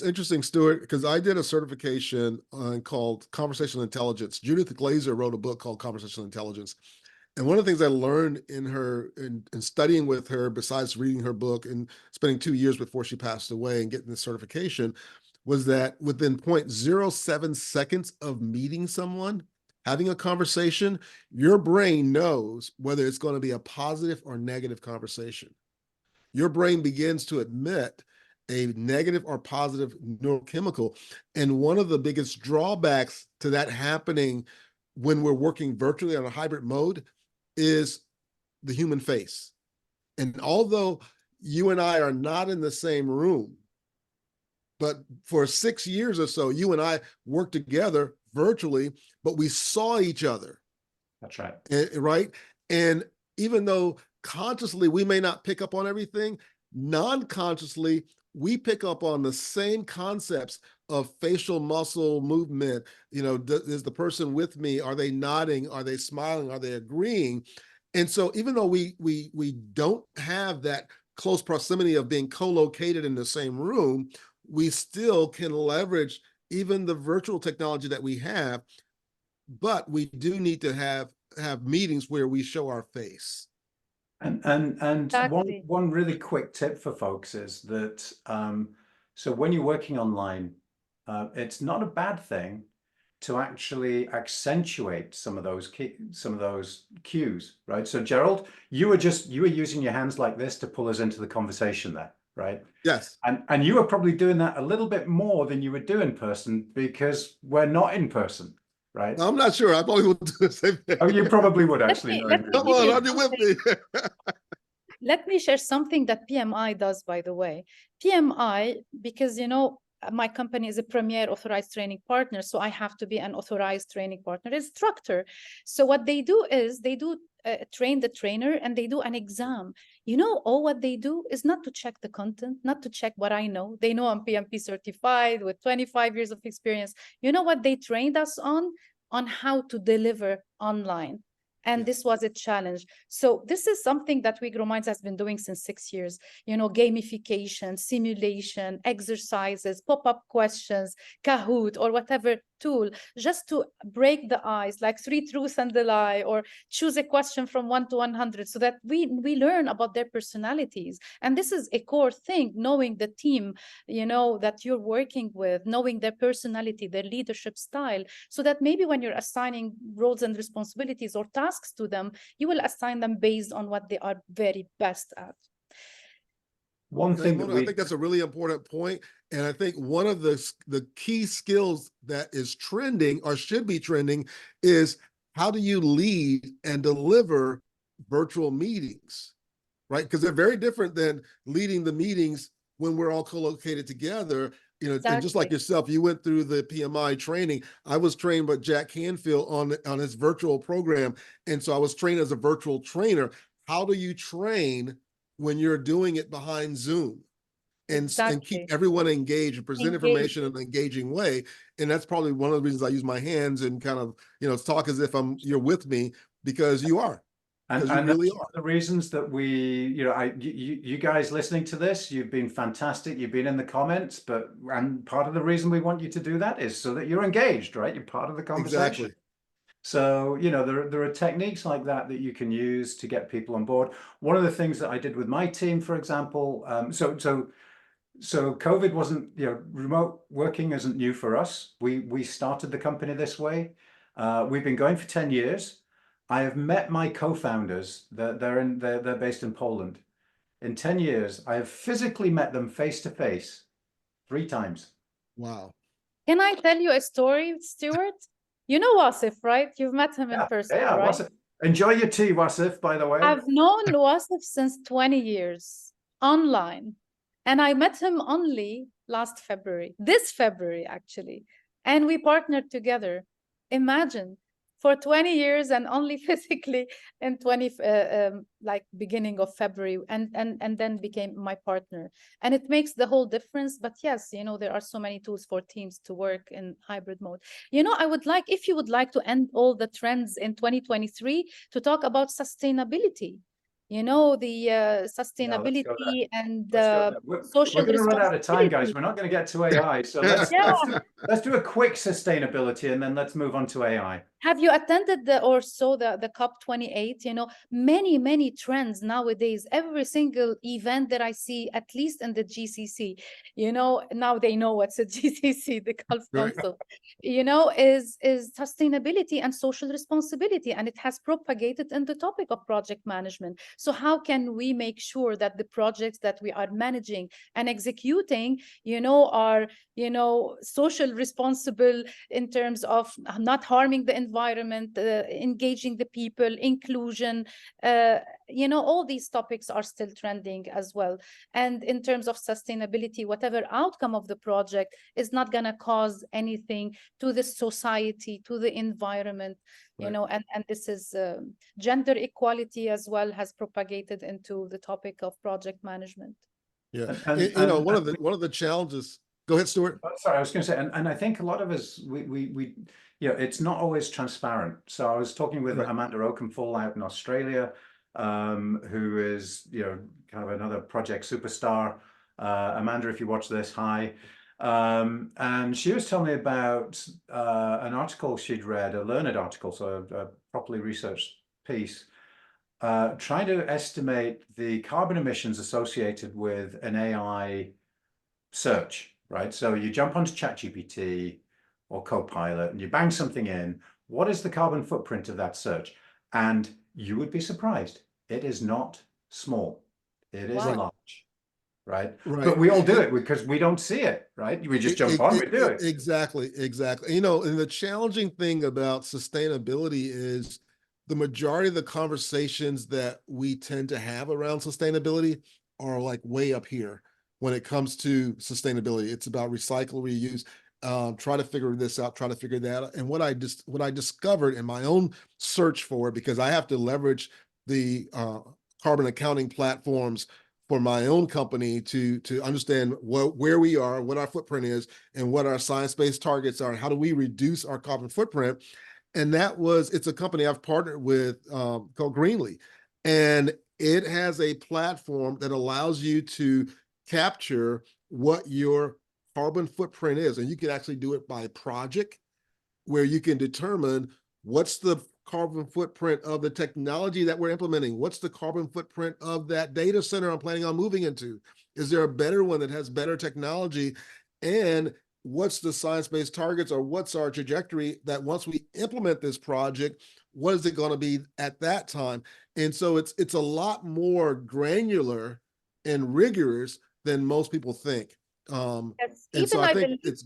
interesting, Stuart, because I did a certification called Conversational Intelligence. Judith Glaser wrote a book called Conversational Intelligence. And one of the things I learned in studying with her, besides reading her book and spending 2 years before she passed away and getting the certification, was that within 0.07 seconds of meeting someone, having a conversation, your brain knows whether it's going to be a positive or negative conversation. Your brain begins to admit a negative or positive neurochemical. And one of the biggest drawbacks to that happening when we're working virtually on a hybrid mode is the human face. And although you and I are not in the same room, but for 6 years or so, you and I worked together virtually, but we saw each other. That's right. Right? And even though consciously we may not pick up on everything, non-consciously we pick up on the same concepts of facial muscle movement. You know, is the person with me? Are they nodding? Are they smiling? Are they agreeing? And so even though we don't have that close proximity of being co-located in the same room, we still can leverage even the virtual technology that we have, but we do need to have meetings where we show our face. And Exactly. one really quick tip for folks is that so when you're working online, it's not a bad thing to actually accentuate some of those cues, right? So Gerald, you were using your hands like this to pull us into the conversation there, right? Yes. And you were probably doing that a little bit more than you would do in person because we're not in person, right? I'm not sure. I probably would do the same thing. Oh, you probably would actually. Come on, are you with me? Let me share something that PMI does, by the way. PMI, because, you know, my company is a premier authorized training partner, so I have to be an authorized training partner instructor. So what they do is they do train the trainer and they do an exam. You know, all what they do is not to check the content, not to check what I know. They know I'm PMP certified with 25 years of experience. You know what they trained us on? On how to deliver online. And this was a challenge. So this is something that We Grow Minds has been doing since 6 years. You know, gamification, simulation, exercises, pop-up questions, Kahoot, or whatever tool, just to break the ice, like 3 truths and a lie, or choose a question from 1 to 100, so that we learn about their personalities. And this is a core thing, knowing the team, you know, that you're working with, knowing their personality, their leadership style, so that maybe when you're assigning roles and responsibilities or tasks to them, you will assign them based on what they are very best at. One thing that Mona, I think that's a really important point. And I think one of the key skills that is trending or should be trending is how do you lead and deliver virtual meetings, right? Because they're very different than leading the meetings when we're all co-located together. You know, and just like Exactly. yourself, you went through the PMI training. I was trained by Jack Canfield on his virtual program. And so I was trained as a virtual trainer. How do you train when you're doing it behind Zoom? And keep Exactly. everyone engaged and present Engage. information in an engaging way. And that's probably one of the reasons I use my hands and kind of, you know, talk as if you're with me, because you are, because you And really that's are. one of the reasons that you guys listening to this, you've been fantastic. You've been in the comments, and part of the reason we want you to do that is so that you're engaged, right? You're part of the conversation. Exactly. So, there are techniques like that that you can use to get people on board. One of the things that I did with my team, for example, so COVID wasn't, remote working isn't new for us. We started the company this way. We've been going for 10 years. I have met my co-founders. They're based in Poland. In 10 years, I have physically met them face to face 3 times. Wow. Can I tell you a story, Stuart? You know Wasif, right? You've met him in Yeah, person, yeah. right? Enjoy your tea, Wasif, by the way. I've known Wasif since 20 years online, and I met him only last February, this February, actually. And we partnered together. Imagine, for 20 years and only physically in like beginning of February, and then became my partner. And it makes the whole difference. But yes, there are so many tools for teams to work in hybrid mode. I would like, if you would like to end all the trends in 2023, to talk about sustainability. The Yeah, let's go there. sustainability and Let's go there. We're social going to run out of time, guys. responsibility. We're not going to get to AI. So let's Yeah. let's do a quick sustainability, and then let's move on to AI. Have you attended or saw the COP28? Many trends nowadays. Every single event that I see, at least in the GCC, now they know what's a GCC, the Gulf Right. Council, is sustainability and social responsibility, and it has propagated in the topic of project management. So how can we make sure that the projects that we are managing and executing, are social responsible in terms of not harming the environment, engaging the people, inclusion, all these topics are still trending as well. And in terms of sustainability, whatever outcome of the project is not going to cause anything to the society, to the environment, Right. and this is gender equality as well has propagated into the topic of project management. Yeah. And One of the challenges. Go ahead, Stuart. sorry, I was going to say, and I think a lot of us, it's not always transparent. So I was talking with Right. Amanda Oakenfull out in Australia, who is, kind of another project superstar. Amanda, if you watch this, hi. And she was telling me about an article she'd read, a Leonard article, so a properly researched piece, trying to estimate the carbon emissions associated with an AI search. Right, so you jump onto ChatGPT or Copilot and you bang something in. What is the carbon footprint of that search? And you would be surprised. It is not small. It is Wow. large, right? Right. But we all do it because we don't see it, right? We just jump on, we do it. Exactly. And the challenging thing about sustainability is the majority of the conversations that we tend to have around sustainability are like way up here. When it comes to sustainability, it's about recycle, reuse, try to figure this out, try to figure that out. And what I discovered in my own search for it, because I have to leverage the carbon accounting platforms for my own company to understand where we are, what our footprint is, and what our science-based targets are, and how do we reduce our carbon footprint. And it's a company I've partnered with called Greenly. And it has a platform that allows you to capture what your carbon footprint is. And you can actually do it by project, where you can determine what's the carbon footprint of the technology that we're implementing. What's the carbon footprint of that data center I'm planning on moving into? Is there a better one that has better technology? And what's the science-based targets, or what's our trajectory that once we implement this project, what is it going to be at that time? And so it's a lot more granular and rigorous than most people think. Yes, And so even I I think believe it's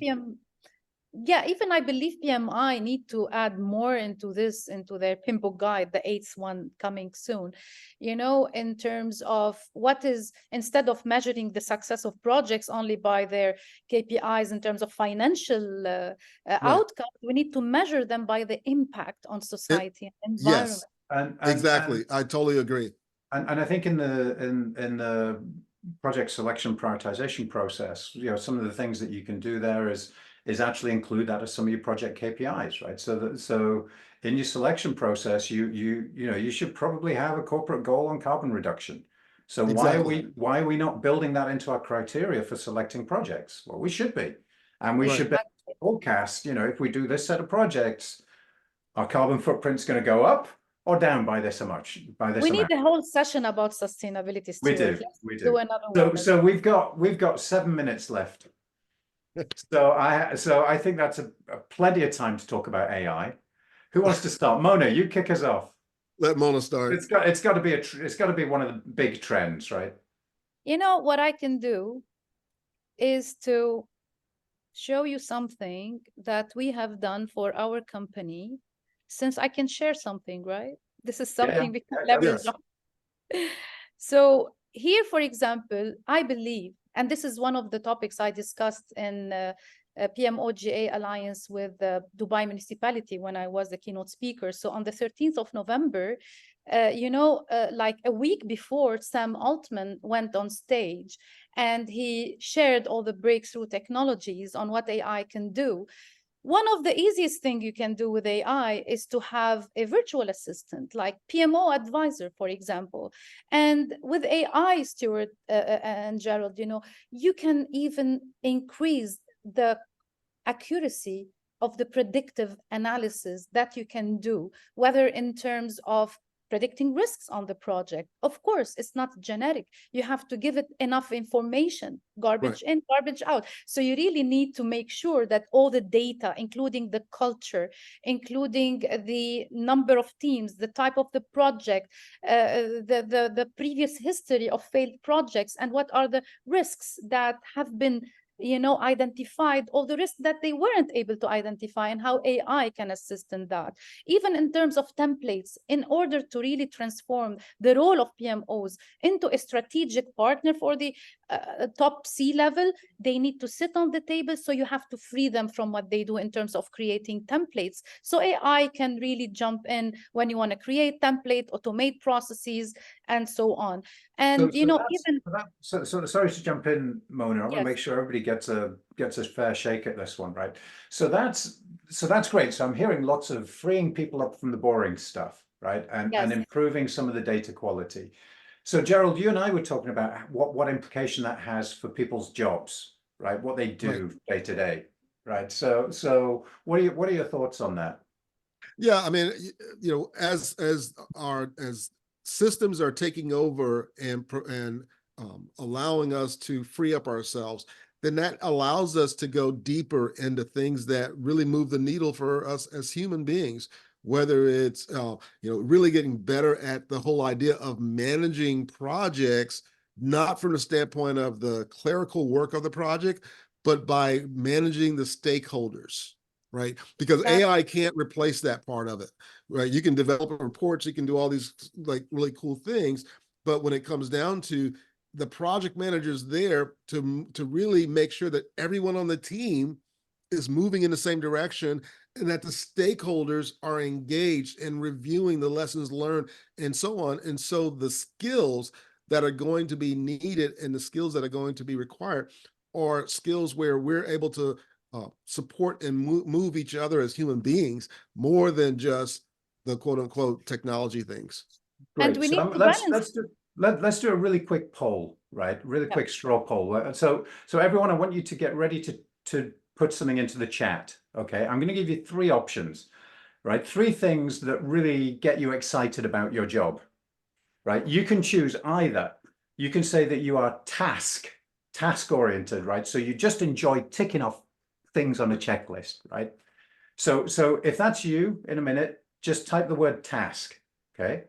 yeah, even I believe PMI need to add more into this, into their PIMBO guide, the eighth one coming soon, you know, in terms of what is, instead of measuring the success of projects only by their KPIs in terms of financial right. outcomes, we need to measure them by the impact on society and environment. Yes, And exactly. I totally agree. And I think in the project selection prioritization process, you know, some of the things that you can do there is actually include that as some of your project KPIs, right? So in your selection process, you know, you should probably have a corporate goal on carbon reduction. So Exactly. why are we not building that into our criteria for selecting projects? Well, we should be, and we Right. should be able to forecast, you know, if we do this set of projects, our carbon footprint's going to go up or down by this much, by this We amount. need a whole session about sustainability, We Stuart. do, Let's we do do. another So one. so we've got 7 minutes left. So I think that's a plenty of time to talk about AI. Who wants to start? Mona, you kick us off. Let Mona start. It's got to be it's got to be one of the big trends, right? You know, what I can do is to show you something that we have done for our company, since I can share something, right? This is something we can leverage Yes. on. So here, for example, I believe, and this is one of the topics I discussed in PMOGA Alliance with the Dubai municipality when I was the keynote speaker. So on the 13th of November, you know, like a week before, Sam Altman went on stage and he shared all the breakthrough technologies on what AI can do. One of the easiest thing you can do with AI is to have a virtual assistant like PMO advisor, for example. And with AI, Stuart and Gerald, you know, you can even increase the accuracy of the predictive analysis that you can do, whether in terms of predicting risks on the project. Of course, it's not generic. You have to give it enough information, garbage in, garbage out. So you really need to make sure that all the data, including the culture, including the number of teams, the type of the project, the previous history of failed projects, and what are the risks that have been, you know, identified, all the risks that they weren't able to identify, and how AI can assist in that. Even in terms of templates, in order to really transform the role of PMOs into a strategic partner for the top C-level, they need to sit on the table. So you have to free them from what they do in terms of creating templates. So AI can really jump in when you want to create template, automate processes, and so on. And you know, even so sorry to jump in, Mona. I want to yes. make sure everybody gets a fair shake at this one, right? So that's great. So I'm hearing lots of freeing people up from the boring stuff, right? And Yes. improving some of the data quality. So Gerald, you and I were talking about what implication that has for people's jobs, right? What they do day to day, right? So what are your thoughts on that? Yeah, I mean, you know, as systems are taking over and allowing us to free up ourselves, then that allows us to go deeper into things that really move the needle for us as human beings. Whether it's you know, really getting better at the whole idea of managing projects, not from the standpoint of the clerical work of the project, but by managing the stakeholders. Right? Because AI can't replace that part of it, right? You can develop reports, you can do all these like really cool things, but when it comes down to the project managers there to really make sure that everyone on the team is moving in the same direction and that the stakeholders are engaged in reviewing the lessons learned and so on. And so the skills that are going to be needed and the skills that are going to be required are skills where we're able to support and move each other as human beings more than just the quote unquote technology things. Great. And we So need to balance. let's do a really quick poll, right? Really quick straw poll. So everyone, I want you to get ready to put something into the chat. Okay, I'm going to give you 3 options, right? 3 things that really get you excited about your job, right? You can choose either. You can say that you are task oriented, right? So you just enjoy ticking off things on a checklist, right? So if that's you, in a minute, just type the word task. Okay.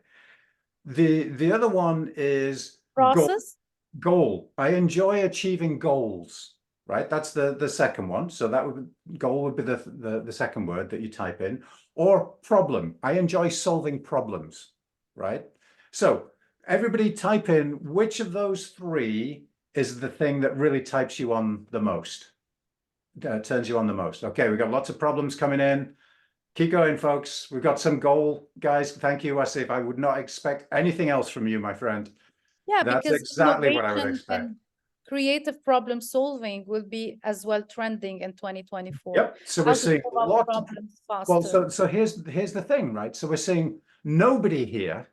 The other one is Process. Goal. I enjoy achieving goals, right? That's the second one. So that would goal would be the second word that you type in. Or problem. I enjoy solving problems, right? So everybody type in which of those three is the thing that really types you on the most, turns you on the most. Okay, we've got lots of problems coming in. Keep going, folks. We've got some goal, guys. Thank you, Wasif. I would not expect anything else from you, my friend. Yeah, That's because exactly what I would innovation expect. and creative problem solving will be as well trending in 2024. Yep. So we're How to seeing solve a our lot. problems Well, faster. so here's the thing, right? So we're seeing nobody here,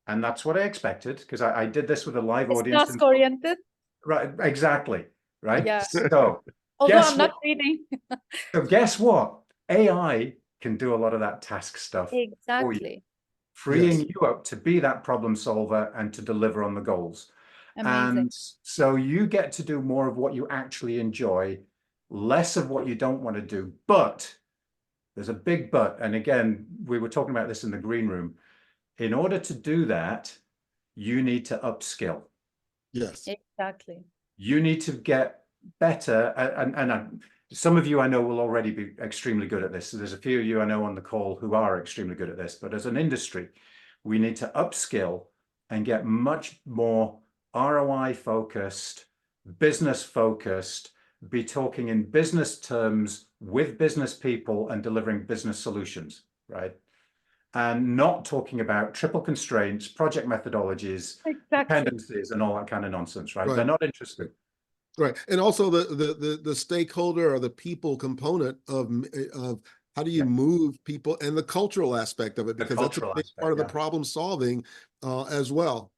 and that's what I expected because I did this with a live It's audience. task oriented. Right, exactly. Right. Yeah. So Although guess I'm not what? reading. So guess what? AI can do a lot of that task stuff for you, Exactly. freeing Yes. you up to be that problem solver and to deliver on the goals. Amazing. And so you get to do more of what you actually enjoy, less of what you don't want to do. But there's a big but. And again, we were talking about this in the green room. In order to do that, you need to upskill. Yes. Exactly. You need to get better. And some of you I know will already be extremely good at this. So there's a few of you I know on the call who are extremely good at this. But as an industry, we need to upskill and get much more ROI focused, business focused, be talking in business terms with business people and delivering business solutions, right? And not talking about triple constraints, project methodologies, Exactly. dependencies, and all that kind of nonsense, right? Right. They're not interested. Right. And also the stakeholder or the people component of how do you move people and the cultural aspect of it, The because that's a cultural big aspect, part of the yeah. problem solving as well.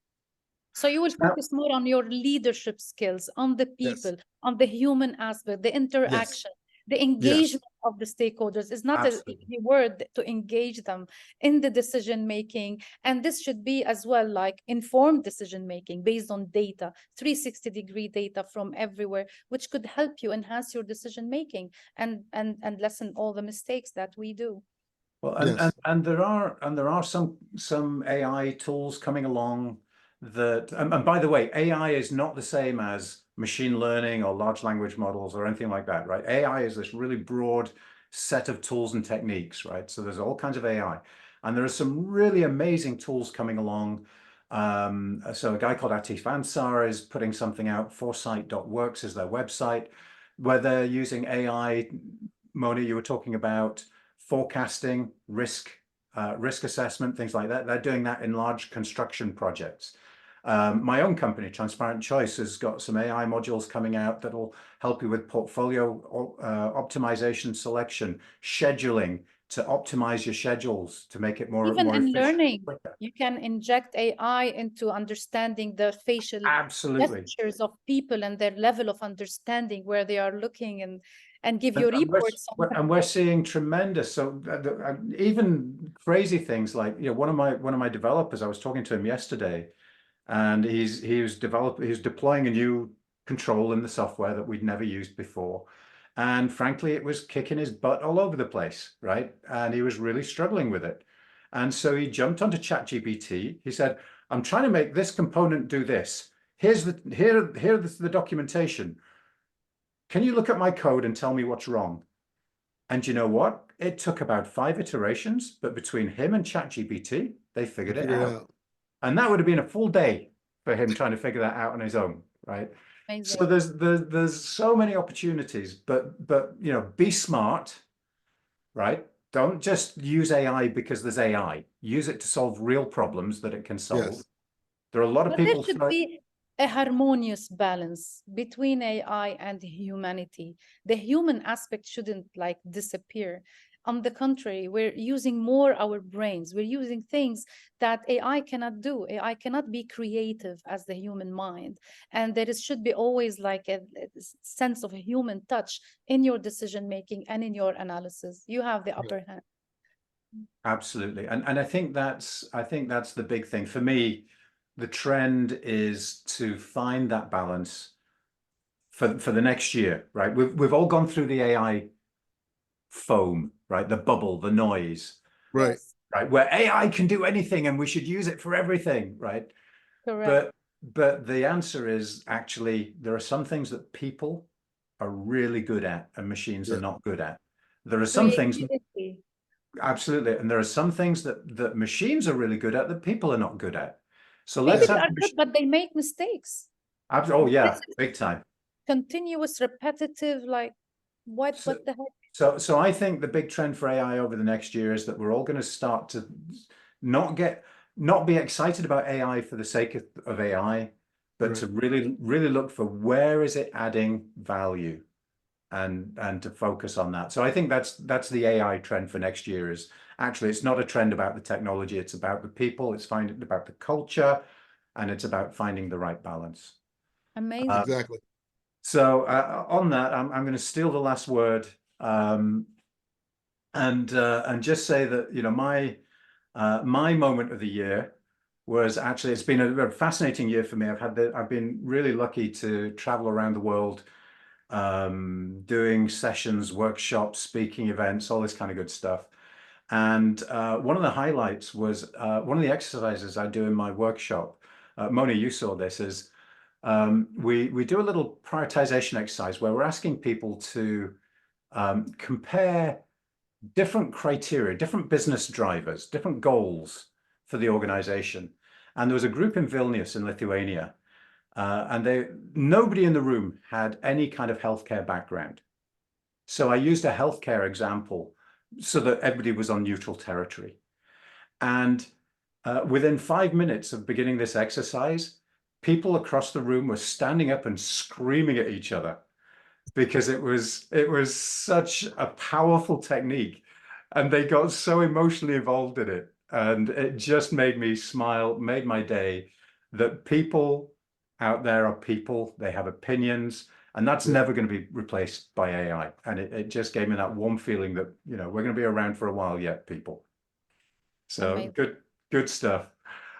So you will Now, focus more on your leadership skills, on the Yes. people, on the human aspect, the Yes. interaction, the Yes. engagement of the stakeholders. It's not an absolutely. easy word to engage them in the decision making. And this should be as well like informed decision making based on data, 360-degree data from everywhere, which could help you enhance your decision making and lessen all the mistakes that we do. Well, Yes. and there are some AI tools coming along that, and by the way, AI is not the same as machine learning or large language models or anything like that, right? AI is this really broad set of tools and techniques, right? So there's all kinds of AI, and there are some really amazing tools coming along. So a guy called Atif Ansar is putting something out. Foresight.works is their website, where they're using AI. Mona, you were talking about forecasting, risk assessment, things like that. They're doing that in large construction projects. My own company, TransparentChoice, has got some AI modules coming out that'll help you with portfolio optimization, selection, scheduling, to optimize your schedules to make it more Even in efficient. learning, Quicker. you can inject AI into understanding the facial Absolutely. gestures of people and their level of understanding, where they are looking, and give you And reports on we're, that. and we're seeing tremendous. So even crazy things like, you know, one of my developers, I was talking to him yesterday, and he was deploying a new control in the software that we'd never used before. And frankly, it was kicking his butt all over the place, right? And he was really struggling with it. And so he jumped onto ChatGPT. He said, I'm trying to make this component do this. Here's the documentation. Can you look at my code and tell me what's wrong? And you know what? It took about 5 iterations, but between him and ChatGPT, they figured it out. And that would have been a full day for him trying to figure that out on his own, right? So Amazing. there's so many opportunities, but you know, be smart, right? Don't just use AI because there's AI. Use it to solve real problems that it can solve. Yes. There are a lot of But there people should be a harmonious balance between AI and humanity. The human aspect shouldn't like disappear. On the contrary, we're using more our brains. We're using things that AI cannot do. AI cannot be creative as the human mind. And there should be always like a sense of a human touch in your decision making and in your analysis. You have the upper hand. Absolutely. And I think that's the big thing. For me, the trend is to find that balance for the next year, right? We've all gone through the AI foam, right? The bubble, the noise, Right. Yes, right? Where AI can do anything and we should use it for everything, right? correct. But but the answer is actually there are some things that people are really good at and machines are Yeah. not good at. There are some things, Creativity. absolutely, and there are some things that machines are really good at that people are not good at. So Maybe let's they have are good, but they make mistakes. oh This yeah, is big time. continuous, repetitive, like So, what the heck? so I think the big trend for AI over the next year is that we're all going to start to not be excited about AI for the sake of AI, but to Right. really look for where is it adding value and to focus on that. So I think that's the AI trend for next year is actually it's not a trend about the technology, it's about the people, it's finding about the culture, and it's about finding the right balance. Amazing. Exactly. So on that, I'm going to steal the last word um, and just say that my moment of the year was actually it's been a fascinating year for me. I've been really lucky to travel around the world, doing sessions, workshops, speaking events, all this kind of good stuff. And one of the highlights was one of the exercises I do in my workshop. Mona, you saw this, is we do a little prioritization exercise where we're asking people to compare different criteria, different business drivers, different goals for the organization. And there was a group in Vilnius in Lithuania, and nobody in the room had any kind of healthcare background. So I used a healthcare example so that everybody was on neutral territory. And within 5 minutes of beginning this exercise, people across the room were standing up and screaming at each other because it was such a powerful technique, and they got so emotionally involved in it, and it just made me smile, made my day, that people out there are people, they have opinions, and that's Yeah. never going to be replaced by AI. And it just gave me that warm feeling that, we're going to be around for a while yet, people. So Amazing. good stuff.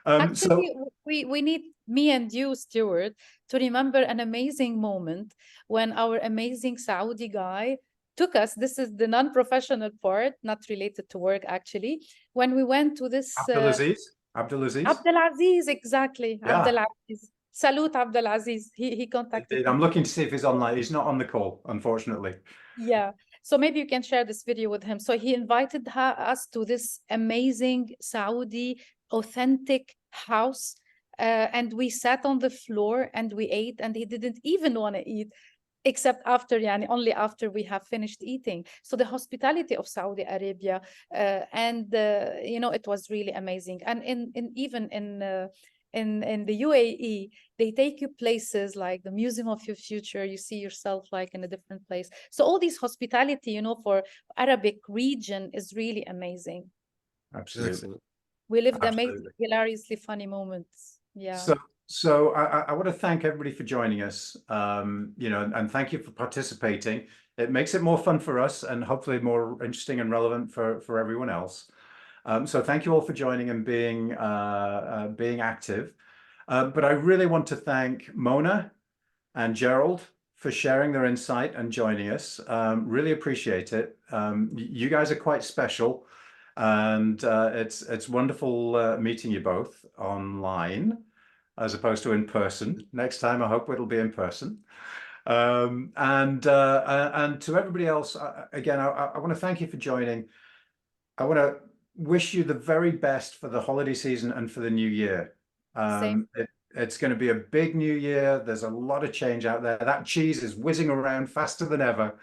So Actually, we need me and you, Stuart, to remember an amazing moment when our amazing Saudi guy took us. This is the non-professional part, not related to work, actually. When we went to this Abdulaziz, Abdelaziz, exactly, yeah. Abdelaziz. Salute Abdelaziz. He contacted Indeed. me. I'm looking to see if he's online. He's not on the call, unfortunately. Yeah. So maybe you can share this video with him. So he invited us to this amazing Saudi authentic house. And we sat on the floor and we ate, and he didn't even want to eat except after, yani, only after we have finished eating. So the hospitality of Saudi Arabia, it was really amazing. And in the UAE, they take you places like the Museum of Your Future. You see yourself like in a different place. So all this hospitality, for Arabic region is really amazing. Absolutely. Excellent. We lived amazing, Absolutely. hilariously funny moments. Yeah. So I want to thank everybody for joining us, and thank you for participating. It makes it more fun for us and hopefully more interesting and relevant for everyone else. So thank you all for joining and being active. But I really want to thank Mona and Gerald for sharing their insight and joining us. Really appreciate it. You guys are quite special, and it's wonderful meeting you both online as opposed to in person. Next time, I hope it'll be in person. And to everybody else, again, I want to thank you for joining. I want to wish you the very best for the holiday season and for the new year. Same. It's going to be a big new year. There's a lot of change out there. That cheese is whizzing around faster than ever.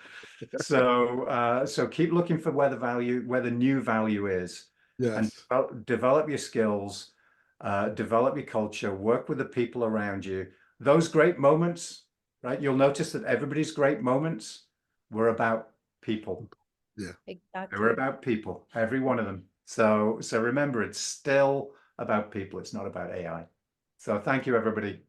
So keep looking for where the new value is, and Yes. develop your skills, develop your culture, work with the people around you. Those great moments, right? You'll notice that everybody's great moments were about people. Yeah. They were Exactly. about people, every one of them. So remember, it's still about people. It's not about AI. So thank you, everybody.